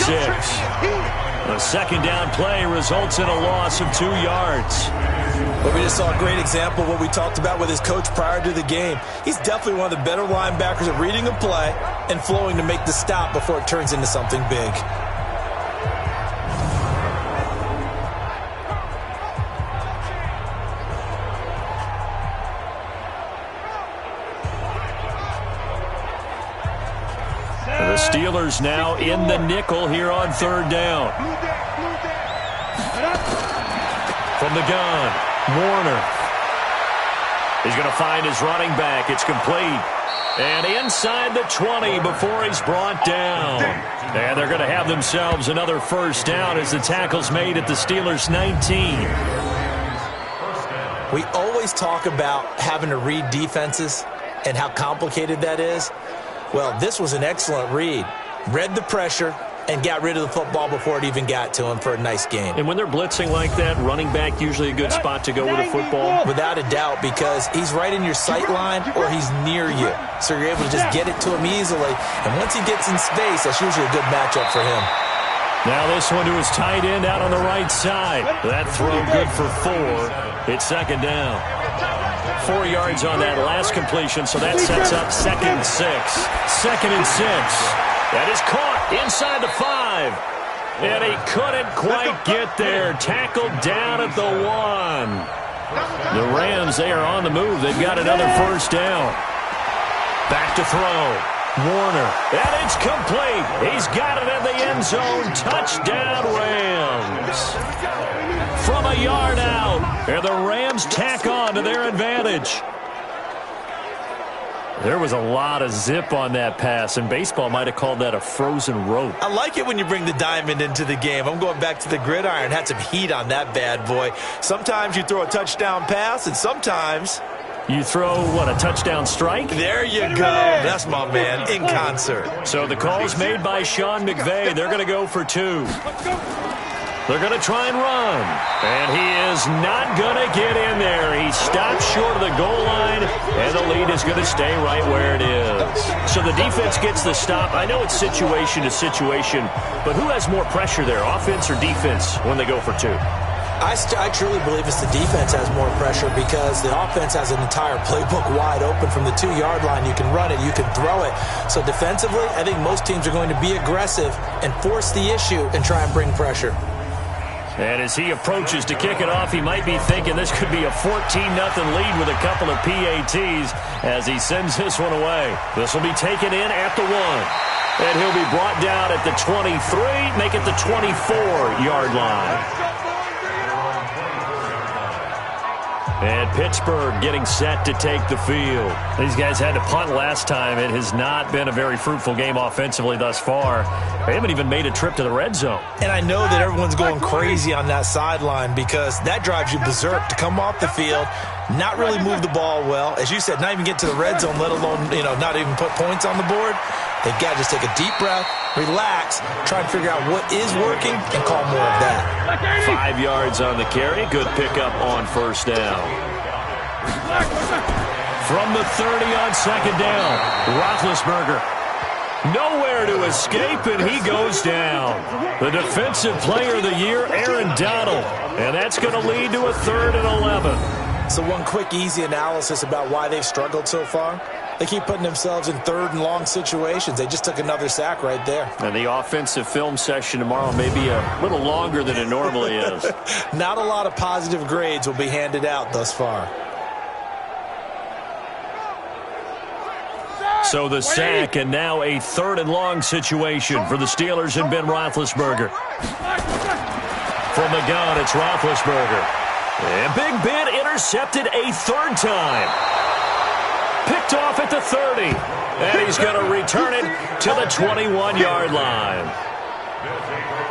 A second down play results in a loss of 2 yards. But we just saw a great example of what we talked about with his coach prior to the game. He's definitely one of the better linebackers at reading a play and flowing to make the stop before it turns into something big. The Steelers now in the nickel here on third down. From the gun, Warner. He's going to find his running back. It's complete. And inside the 20 before he's brought down. And they're going to have themselves another first down as the tackle's made at the Steelers' 19. We always talk about having to read defenses and how complicated that is. Well, this was an excellent read. Read the pressure and got rid of the football before it even got to him for a nice game. And when they're blitzing like that, running back usually a good spot to go with a football? Without a doubt, because he's right in your sight line or he's near you. So you're able to just get it to him easily. And once he gets in space, that's usually a good matchup for him. Now this one to his tight end out on the right side. That throw good for 4. It's second down. 4 yards on that last completion, so that sets up second and 6. Second and 6. That is caught inside the 5. And he couldn't quite get there. Tackled down at the 1. The Rams, they are on the move. They've got another first down. Back to throw. Warner. And it's complete. He's got it in the end zone. Touchdown, Rams. From a yard out. And the Rams tack on to their advantage. There was a lot of zip on that pass, and baseball might have called that a frozen rope. I like it when you bring the diamond into the game. I'm going back to the gridiron. Had some heat on that bad boy. Sometimes you throw a touchdown pass, and sometimes you throw, what, a touchdown strike? There you go. That's my man, in concert. So the call's made by Sean McVay. They're going to go for 2. They're going to try and run. And he is not going to get in there. He stops short of the goal line, and the lead is going to stay right where it is. So the defense gets the stop. I know it's situation to situation, but who has more pressure there, offense or defense, when they go for 2? I truly believe it's the defense has more pressure because the offense has an entire playbook wide open from the 2-yard line. You can run it, you can throw it. So defensively, I think most teams are going to be aggressive and force the issue and try and bring pressure. And as he approaches to kick it off, he might be thinking this could be a 14-0 lead with a couple of PATs as he sends this one away. This will be taken in at the 1. And he'll be brought down at the 23, make it the 24-yard line. And Pittsburgh getting set to take the field. These guys had to punt last time. It has not been a very fruitful game offensively thus far. They haven't even made a trip to the red zone. And I know that everyone's going crazy on that sideline because that drives you berserk to come off the field, not really move the ball well. As you said, not even get to the red zone, let alone, not even put points on the board. They've got to just take a deep breath, relax, try and figure out what is working, and call more of that. 5 yards on the carry. Good pickup on first down. From the 30 on second down, Roethlisberger. Nowhere to escape, and he goes down. The defensive player of the year, Aaron Donald. And that's going to lead to a 3rd and 11. So one quick, easy analysis about why they've struggled so far. They keep putting themselves in 3rd and long situations. They just took another sack right there. And the offensive film session tomorrow may be a little longer than it normally is. Not a lot of positive grades will be handed out thus far. So the sack, and now a 3rd and long situation for the Steelers and Ben Roethlisberger. From the gun, it's Roethlisberger. And Big Ben intercepted a 3rd time. Picked off at the 30. And he's going to return it to the 21-yard line.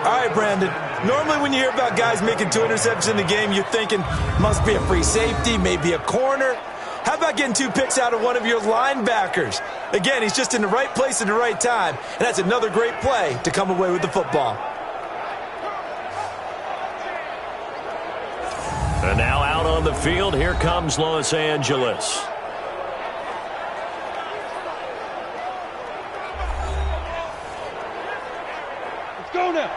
All right, Brandon. Normally when you hear about guys making 2 interceptions in the game, you're thinking must be a free safety, maybe a corner. How about getting 2 picks out of one of your linebackers? Again, he's just in the right place at the right time, and that's another great play to come away with the football. And now out on the field, here comes Los Angeles. Let's go now.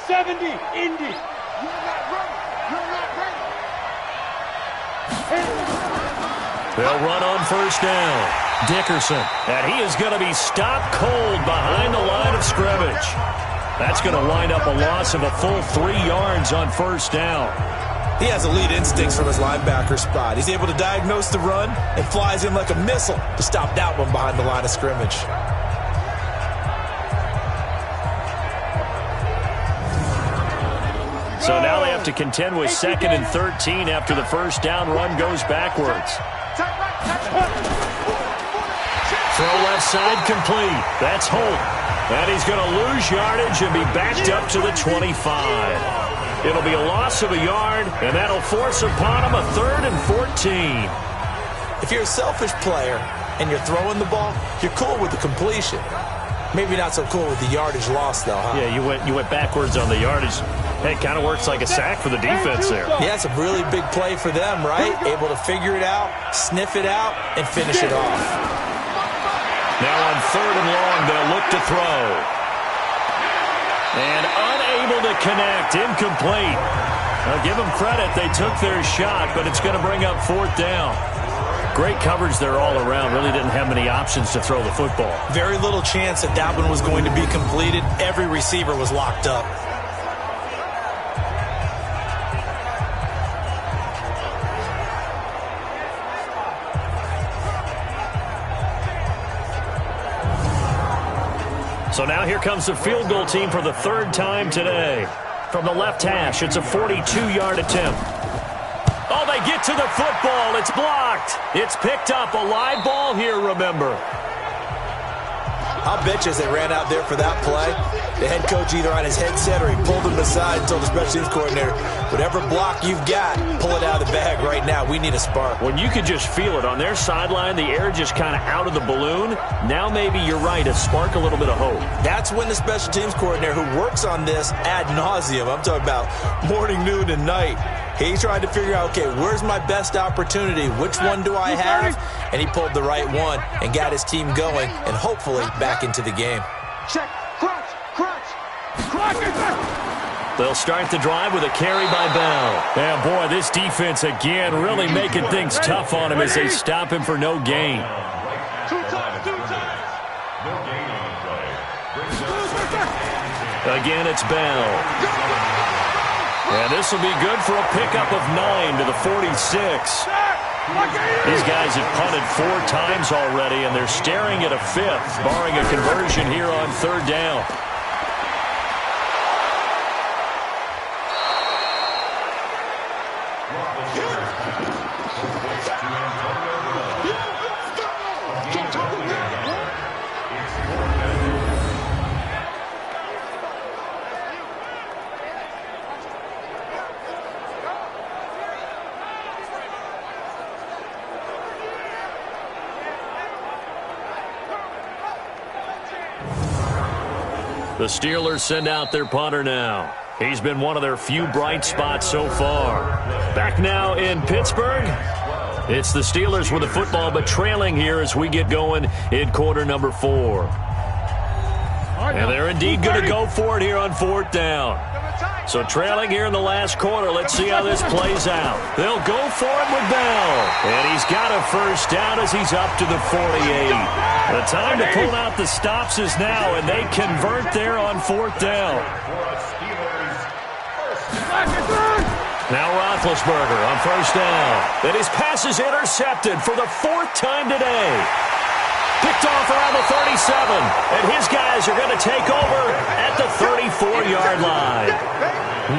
70, Indy. You're not ready. You're not ready. They'll run on first down. Dickerson. And he is going to be stopped cold behind the line of scrimmage. That's going to wind up a loss of a full 3 yards on first down. He has elite instincts from his linebacker spot. He's able to diagnose the run and flies in like a missile to stop that one behind the line of scrimmage. So now they have to contend with 2nd and 13 after the first down run goes backwards. Throw left side complete. That's Holt. And he's going to lose yardage and be backed up to the 25. It'll be a loss of a yard, and that'll force upon him a 3rd and 14. If you're a selfish player and you're throwing the ball, you're cool with the completion. Maybe not so cool with the yardage loss, though, huh? Yeah, you went backwards on the yardage. Hey, it kind of works like a sack for the defense there. Yeah, it's a really big play for them, right? Able to figure it out, sniff it out, and finish it off. Now on 3rd and long, they'll look to throw. And unable to connect, incomplete. I'll give them credit, they took their shot, but it's going to bring up 4th down. Great coverage there all around. Really didn't have many options to throw the football. Very little chance that that one was going to be completed. Every receiver was locked up. So now here comes the field goal team for the 3rd time today. From the left hash, it's a 42-yard attempt. Oh, they get to the football. It's blocked. It's picked up. A live ball here, remember. I'll bet you as they ran out there for that play, the head coach either on his headset or he pulled him aside and told the special teams coordinator, whatever block you've got, pull it out of the bag right now. We need a spark. When you could just feel it on their sideline, the air just kind of out of the balloon. Now maybe you're right, a spark, a little bit of hope. That's when the special teams coordinator who works on this ad nauseum, I'm talking about morning, noon, and night, he's trying to figure out, okay, where's my best opportunity? Which one do I have? And he pulled the right one and got his team going and hopefully back into the game. Check. Crunch. They'll start the drive with a carry by Bell. Yeah, boy, this defense again really making things tough on him as they stop him for no gain. Two times. Again, it's Bell. And this will be good for a pickup of 9 to the 46. These guys have punted 4 times already, and they're staring at a 5th, barring a conversion here on 3rd down. The Steelers send out their punter now. He's been one of their few bright spots so far. Back now in Pittsburgh, it's the Steelers with the football, but trailing here as we get going in quarter number 4. And they're indeed going to go for it here on 4th down. So trailing here in the last quarter, let's see how this plays out. They'll go for it with Bell. And he's got a first down as he's up to the 48. The time to pull out the stops is now, and they convert there on 4th down. Now Roethlisberger on first down. And his pass is intercepted for the 4th time today. Picked off around the 37, and his guys are going to take over at the 34-yard line.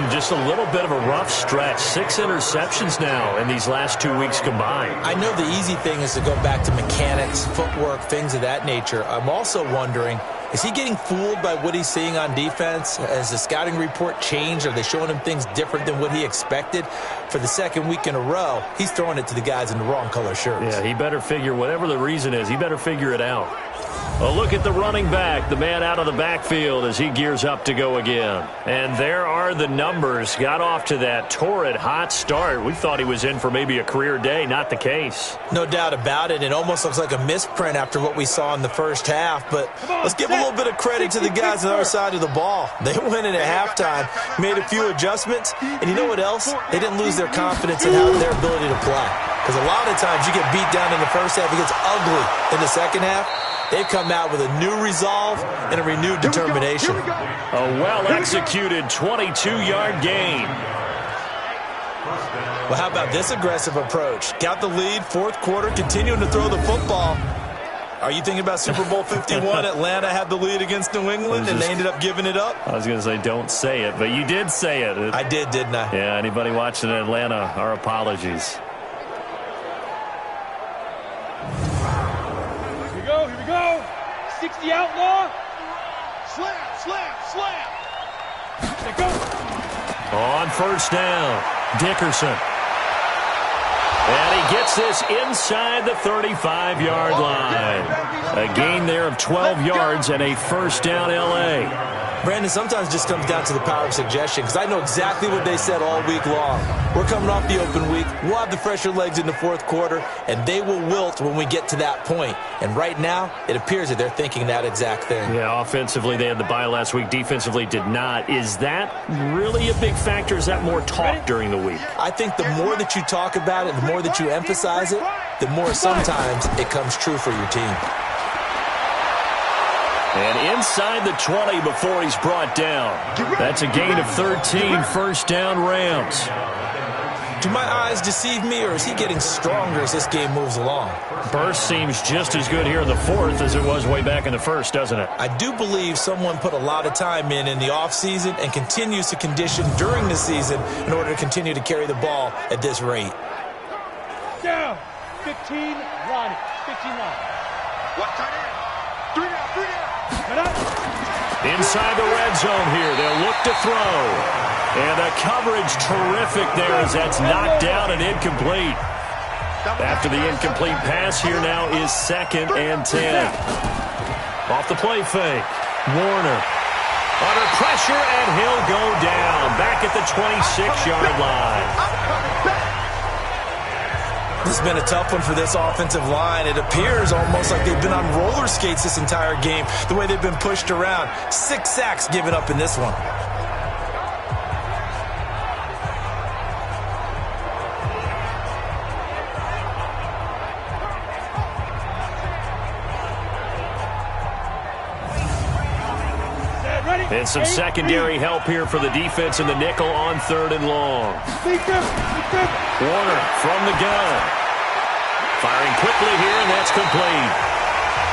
Just a little bit of a rough stretch. 6 interceptions now in these last 2 weeks combined. I know the easy thing is to go back to mechanics, footwork, things of that nature. I'm also wondering, Is he getting fooled by what he's seeing on defense? Has the scouting report changed? Are they showing him things different than what he expected? For the second week in a row, he's throwing it to the guys in the wrong color shirts. Yeah, he better figure, whatever the reason is, he better figure it out. A look at the running back, the man out of the backfield as he gears up to go again. And there are the numbers. Got off to that torrid hot start. We thought he was in for maybe a career day. Not the case. No doubt about it. It almost looks like a misprint after what we saw in the first half. But let's give a little bit of credit to the guys on the other side of the ball. They went in at halftime, made a few adjustments. And you know what else? They didn't lose their confidence in their ability to play. Because a lot of times you get beat down in the first half, it gets ugly in the second half. They've come out with a new resolve and a renewed determination. A well-executed 22-yard gain. Well, how about this aggressive approach? Got the lead, fourth quarter, continuing to throw the football. Are you thinking about Super Bowl 51? Atlanta had the lead against New England, and they ended up giving it up? I was going to say don't say it, but you did say it. I did, didn't I? Yeah, anybody watching Atlanta, our apologies. Here we go. 60 outlaw. Slam. There go. On first down, Dickerson. And he gets this inside the 35-yard line. A gain there of 12 yards and a first down L.A. Brandon, sometimes it just comes down to the power of suggestion, because I know exactly what they said all week long. We're coming off the open week. We'll have the fresher legs in the fourth quarter, and they will wilt when we get to that point. And right now, it appears that they're thinking that exact thing. Yeah, offensively, they had the bye last week. Defensively, did not. Is that really a big factor? Is that more talk during the week? I think the more that you talk about it, the more that you emphasize it, the more sometimes it comes true for your team. And inside the 20 before he's brought down. That's a gain of 13, first down Rams. Do my eyes deceive me, or is he getting stronger as this game moves along? Burst seems just as good here in the fourth as it was way back in the first, doesn't it? I do believe someone put a lot of time in the offseason and continues to condition during the season in order to continue to carry the ball at this rate. Down. 15, Ronnie. 15 line. What tight end? 3 down. Inside the red zone here, they'll look to throw. And the coverage terrific there as that's knocked down and incomplete. After the incomplete pass here now is 2nd and 10. Off the play fake. Warner under pressure, and he'll go down back at the 26-yard line. This has been a tough one for this offensive line. It appears almost like they've been on roller skates this entire game, the way they've been pushed around. 6 sacks given up in this one. And some secondary help here for the defense in the nickel on 3rd and long. Warner from the gun. Firing quickly here, and that's complete.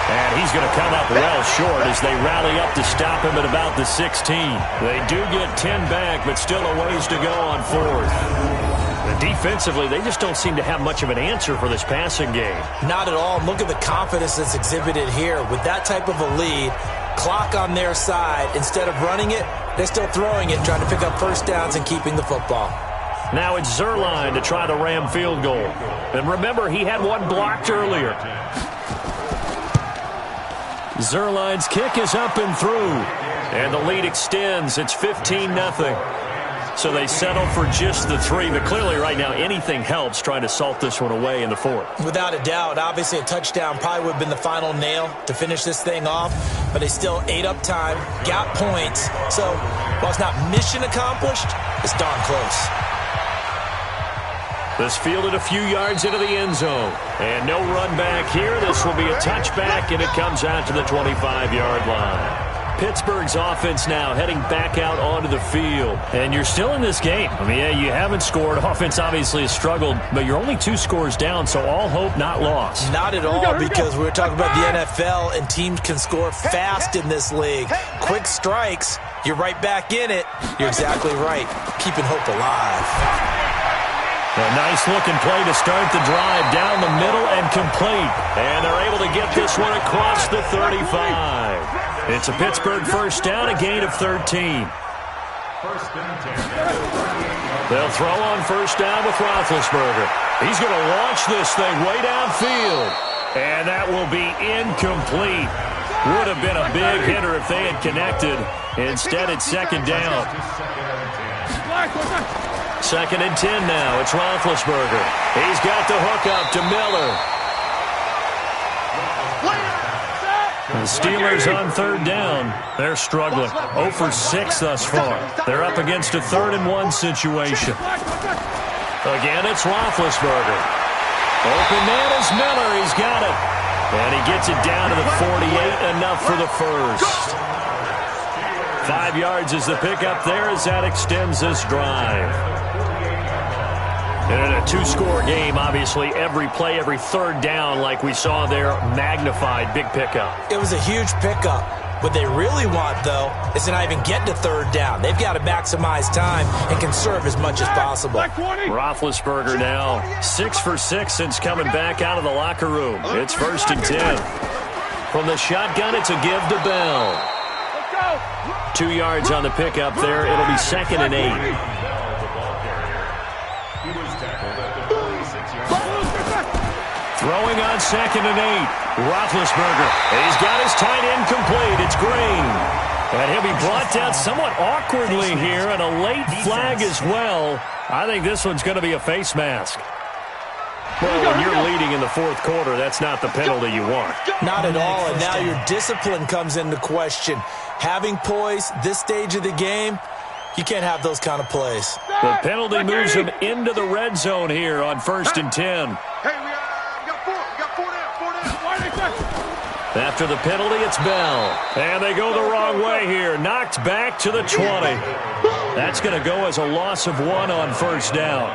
And he's going to come up well short as they rally up to stop him at about the 16. They do get 10 back, but still a ways to go on 4th. Defensively, they just don't seem to have much of an answer for this passing game. Not at all. Look at the confidence that's exhibited here. With that type of a lead, clock on their side, instead of running it, they're still throwing it, trying to pick up first downs and keeping the football. Now it's Zerline to try the Ram field goal. And remember, he had one blocked earlier. Zerline's kick is up and through. And the lead extends. It's 15-0. So they settle for just the 3. But clearly right now, anything helps trying to salt this one away in the 4th. Without a doubt. Obviously, a touchdown probably would have been the final nail to finish this thing off. But they still ate up time, got points. So while it's not mission accomplished, it's darn close. This fielded a few yards into the end zone. And no run back here. This will be a touchback, and it comes out to the 25-yard line. Pittsburgh's offense now heading back out onto the field. And you're still in this game. I mean, yeah, you haven't scored. Offense obviously has struggled, but you're only 2 scores down, so all hope not lost. Not at all, because we're talking about the NFL, and teams can score fast in this league. Quick strikes, you're right back in it. You're exactly right. Keeping hope alive. A nice-looking play to start the drive down the middle and complete. And they're able to get this one across the 35. It's a Pittsburgh first down, a gain of 13. They'll throw on first down with Roethlisberger. He's going to launch this thing way downfield. And that will be incomplete. Would have been a big hitter if they had connected. Instead, it's second down. Second and 10 now. It's Roethlisberger. He's got the hook up to Miller. The Steelers on third down. They're struggling. 0 for 6 thus far. They're up against a 3rd and 1 situation. Again, it's Roethlisberger. Open man is Miller. He's got it. And he gets it down to the 48. Enough for the first. 5 yards is the pickup there as that extends this drive. And in a 2-score game, obviously, every play, every third down, like we saw there, magnified, big pickup. It was a huge pickup. What they really want, though, is to not even get to third down. They've got to maximize time and conserve as much as possible. Roethlisberger now 6 for 6 since coming back out of the locker room. It's 1st and 10. From the shotgun, it's a give to Bell. 2 yards on the pickup there. It'll be 2nd and 8. Throwing on 2nd and 8. Roethlisberger. He's got his tight end complete. It's Green. And he'll be brought down somewhat awkwardly here, and a late flag as well. I think this one's going to be a face mask. Well, when you're leading in the 4th quarter, that's not the penalty you want. Not at all, and now your discipline comes into question. Having poise this stage of the game, you can't have those kind of plays. The penalty moves him into the red zone here on 1st and 10. After the penalty, it's Bell. And they go the wrong way here. Knocked back to the 20. That's going to go as a loss of 1 on first down.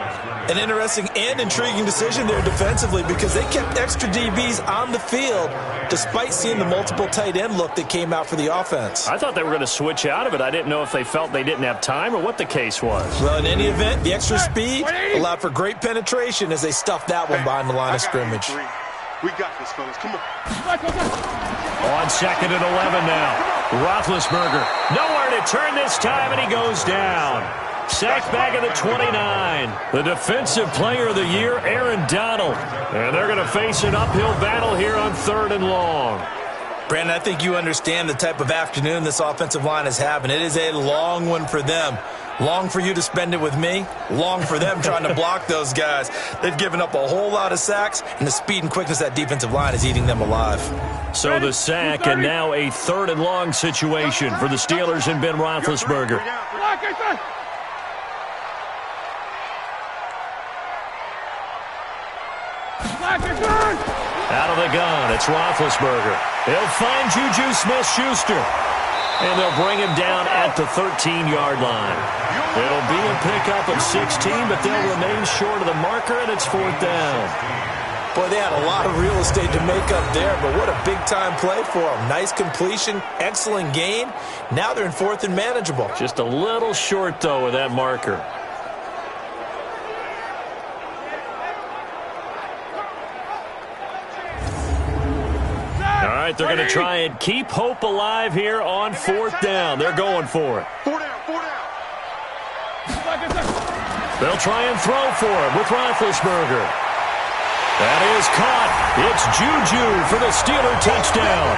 An interesting and intriguing decision there defensively because they kept extra DBs on the field despite seeing the multiple tight end look that came out for the offense. I thought they were going to switch out of it. I didn't know if they felt they didn't have time or what the case was. Well, in any event, the extra speed allowed for great penetration as they stuffed that one behind the line of scrimmage. We got this, fellas. Come on. On 2nd and 11 now. Roethlisberger. Nowhere to turn this time, and he goes down. Sacked back at the 29. The defensive player of the year, Aaron Donald. And they're going to face an uphill battle here on 3rd and long. Brandon, I think you understand the type of afternoon this offensive line is having. It is a long one for them. Long for you to spend it with me. Long for them trying to block those guys. They've given up a whole lot of sacks, and the speed and quickness of that defensive line is eating them alive. So the sack, and now a 3rd and long situation for the Steelers and Ben Roethlisberger. Out of the gun, it's Roethlisberger. He'll find Juju Smith-Schuster. And they'll bring him down at the 13-yard line. It'll be a pickup of 16, but they'll remain short of the marker, and it's 4th down. Boy, they had a lot of real estate to make up there, but what a big-time play for them. Nice completion, excellent gain. Now they're in 4th and manageable. Just a little short, though, with that marker. All right, they're going to try and keep hope alive here on 4th down. They're going for it. 4 down, 4 down. They'll try and throw for him with Roethlisberger. That is caught. It's Juju for the Steeler touchdown.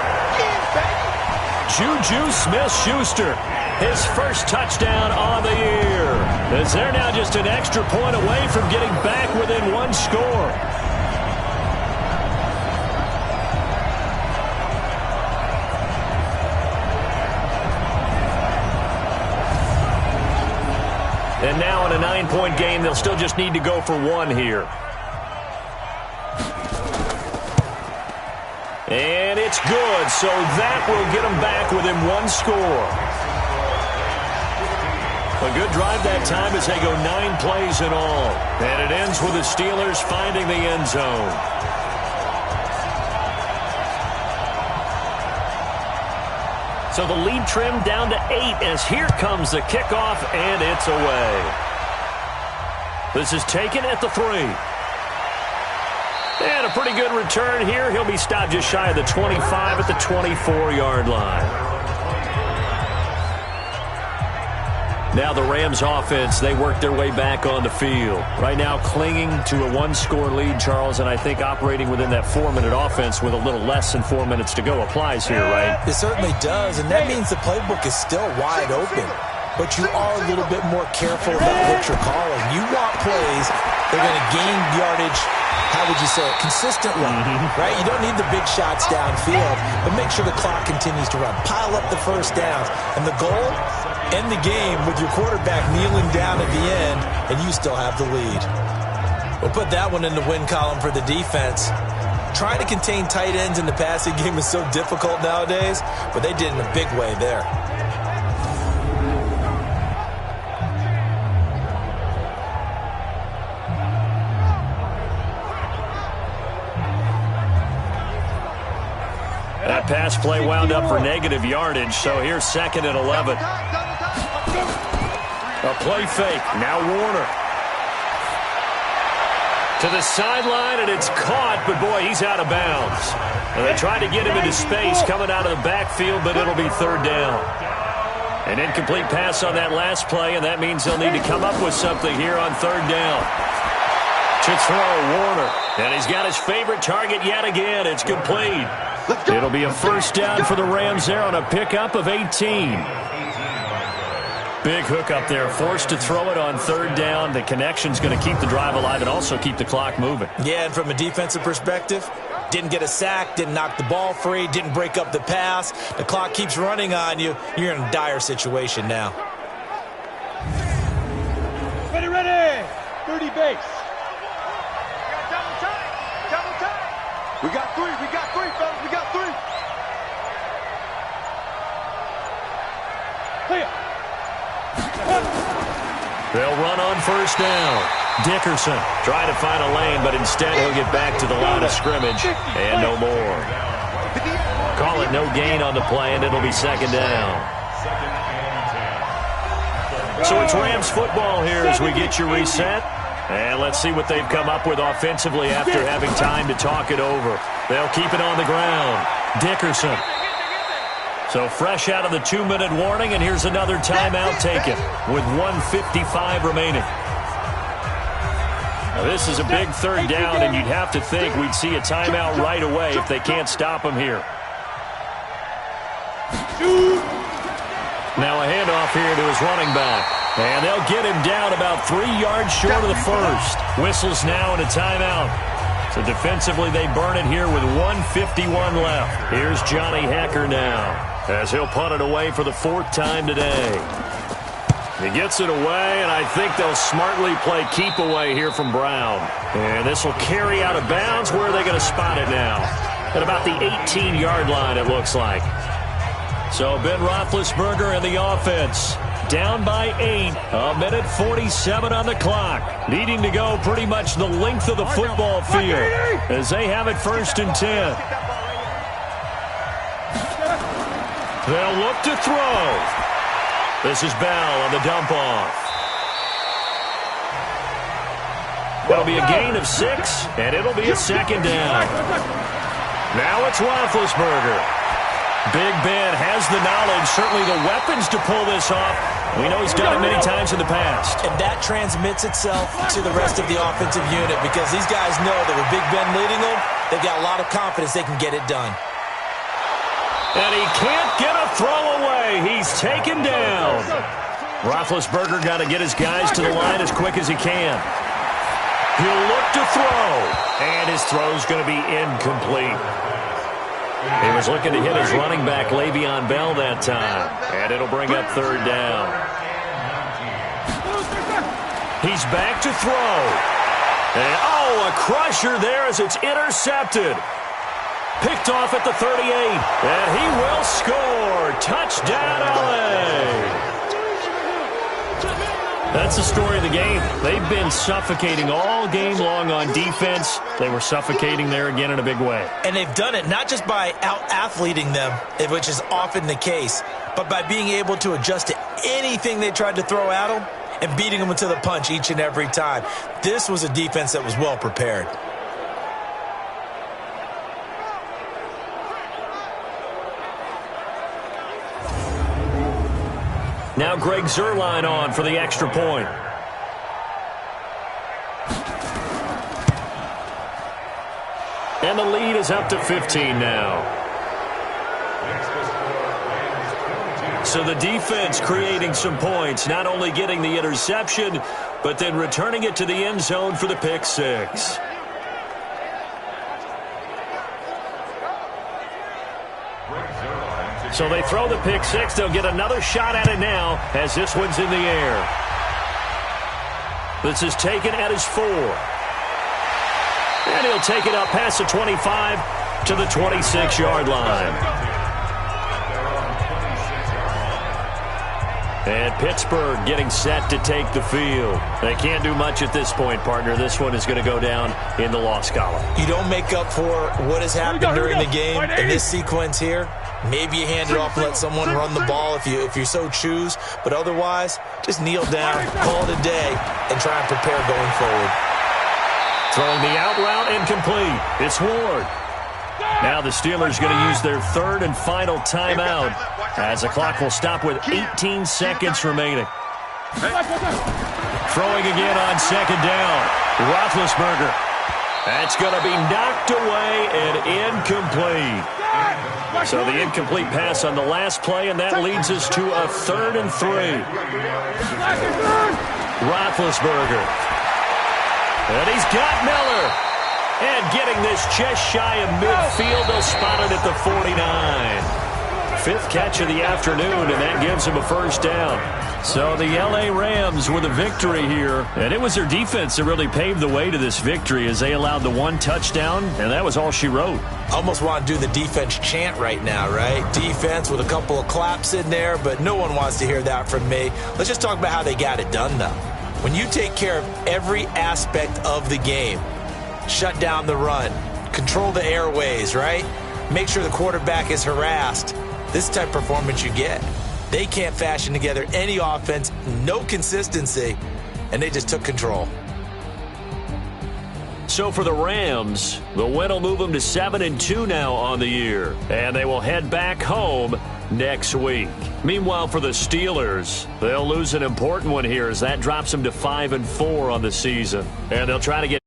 Juju Smith-Schuster, his first touchdown on the year. As they're now just an extra point away from getting back within 1 score. And now in a 9-point game, they'll still just need to go for 1 here. And it's good, so that will get them back within 1 score. A good drive that time as they go 9 plays in all. And it ends with the Steelers finding the end zone. So the lead trimmed down to 8 as here comes the kickoff, and it's away. This is taken at the 3. And a pretty good return here. He'll be stopped just shy of the 25 at the 24-yard line. Now the Rams offense, they work their way back on the field. Right now clinging to a one-score lead, Charles, and I think operating within that 4-minute offense with a little less than 4 minutes to go applies here, right? It certainly does, and that means the playbook is still wide open. But you are a little bit more careful about what you're calling. You want plays that are going to gain yardage, how would you say it, consistently, right? You don't need the big shots downfield, but make sure the clock continues to run. Pile up the first downs. And the goal, end the game with your quarterback kneeling down at the end, and you still have the lead. We'll put that one in the win column for the defense. Trying to contain tight ends in the passing game is so difficult nowadays, but they did in a big way there. That pass play wound up for negative yardage, so here's 2nd and 11. A play fake. Now Warner. To the sideline, and it's caught, but boy, he's out of bounds. And they tried to get him into space coming out of the backfield, but it'll be 3rd down. An incomplete pass on that last play, and that means they'll need to come up with something here on 3rd down. To throw, Warner. And he's got his favorite target yet again. It's complete. It'll be a 1st down for the Rams there on a pickup of 18. Big hook up there, forced to throw it on 3rd down. The connection's going to keep the drive alive and also keep the clock moving. Yeah, and from a defensive perspective, didn't get a sack, didn't knock the ball free, didn't break up the pass. The clock keeps running on you. You're in a dire situation now. Ready, ready. 30 base. We got three, fellas, we got 3. They'll run on 1st down. Dickerson trying to find a lane, but instead he'll get back to the line of scrimmage, and no more. Call it no gain on the play, and it'll be 2nd down. So it's Rams football here as we get you reset. And let's see what they've come up with offensively after having time to talk it over. They'll keep it on the ground. Dickerson. So fresh out of the 2-minute warning, and here's another timeout taken with 1:55 remaining. Now this is a big 3rd down, and you'd have to think we'd see a timeout right away if they can't stop him here. Now a handoff here to his running back. And they'll get him down about 3 yards short of the 1st. Whistles now and a timeout. So defensively they burn it here with 1:51 left. Here's Johnny Hecker now as he'll punt it away for the 4th time today. He gets it away, and I think they'll smartly play keep away here from Brown. And this will carry out of bounds. Where are they going to spot it now? At about the 18-yard line, it looks like. So Ben Roethlisberger and the offense down by 8, 1:47 on the clock. Needing to go pretty much the length of the football field as they have it 1st and 10. They'll look to throw. This is Bell on the dump off. That'll be a gain of 6, and it'll be a 2nd down. Now it's Roethlisberger. Big Ben has the knowledge, certainly the weapons to pull this off. We know he's done it many times in the past. And that transmits itself to the rest of the offensive unit because these guys know that with Big Ben leading them, they've got a lot of confidence they can get it done. And he can't get a throw away. He's taken down. Roethlisberger got to get his guys to the line as quick as he can. He'll look to throw, and his throw's going to be incomplete. He was looking to hit his running back, Le'Veon Bell, that time. And it'll bring up 3rd down. He's back to throw. And, a crusher there as it's intercepted. Picked off at the 38. And he will score. Touchdown, LA. That's the story of the game. They've been suffocating all game long on defense. They were suffocating there again in a big way. And they've done it not just by out-athleting them, which is often the case, but by being able to adjust to anything they tried to throw at them and beating them to the punch each and every time. This was a defense that was well prepared. Now Greg Zuerlein on for the extra point. And the lead is up to 15 now. So the defense creating some points, not only getting the interception, but then returning it to the end zone for the pick six. So they throw the pick six. They'll get another shot at it now as this one's in the air. This is taken at his 4. And he'll take it up past the 25 to the 26-yard line. And Pittsburgh getting set to take the field. They can't do much at this point, partner. This one is going to go down in the loss column. You don't make up for what has happened during the game in this sequence here. Maybe you hand it off and let someone run the ball if you so choose. But otherwise, just kneel down, call it a day, and try and prepare going forward. Throwing the out route incomplete. It's Ward. Now the Steelers going to use their third and final timeout as the clock will stop with 18 seconds remaining. Throwing again on second down. Roethlisberger. That's going to be knocked away and incomplete. So the incomplete pass on the last play, and that leads us to a 3rd and 3. Roethlisberger. And he's got Miller. And getting this just shy of midfield, they'll spot it at the 49. 5th catch of the afternoon, and that gives him a first down. So the L.A. Rams with a victory here. And it was their defense that really paved the way to this victory as they allowed the 1 touchdown, and that was all she wrote. Almost want to do the defense chant right now, right? Defense with a couple of claps in there, but no one wants to hear that from me. Let's just talk about how they got it done, though. When you take care of every aspect of the game, shut down the run, control the airways, right? Make sure the quarterback is harassed. This type of performance you get. They can't fashion together any offense, no consistency, and they just took control. So for the Rams, the win will move them to 7-2 now on the year, and they will head back home next week. Meanwhile, for the Steelers, they'll lose an important one here as that drops them to 5-4 on the season, and they'll try to get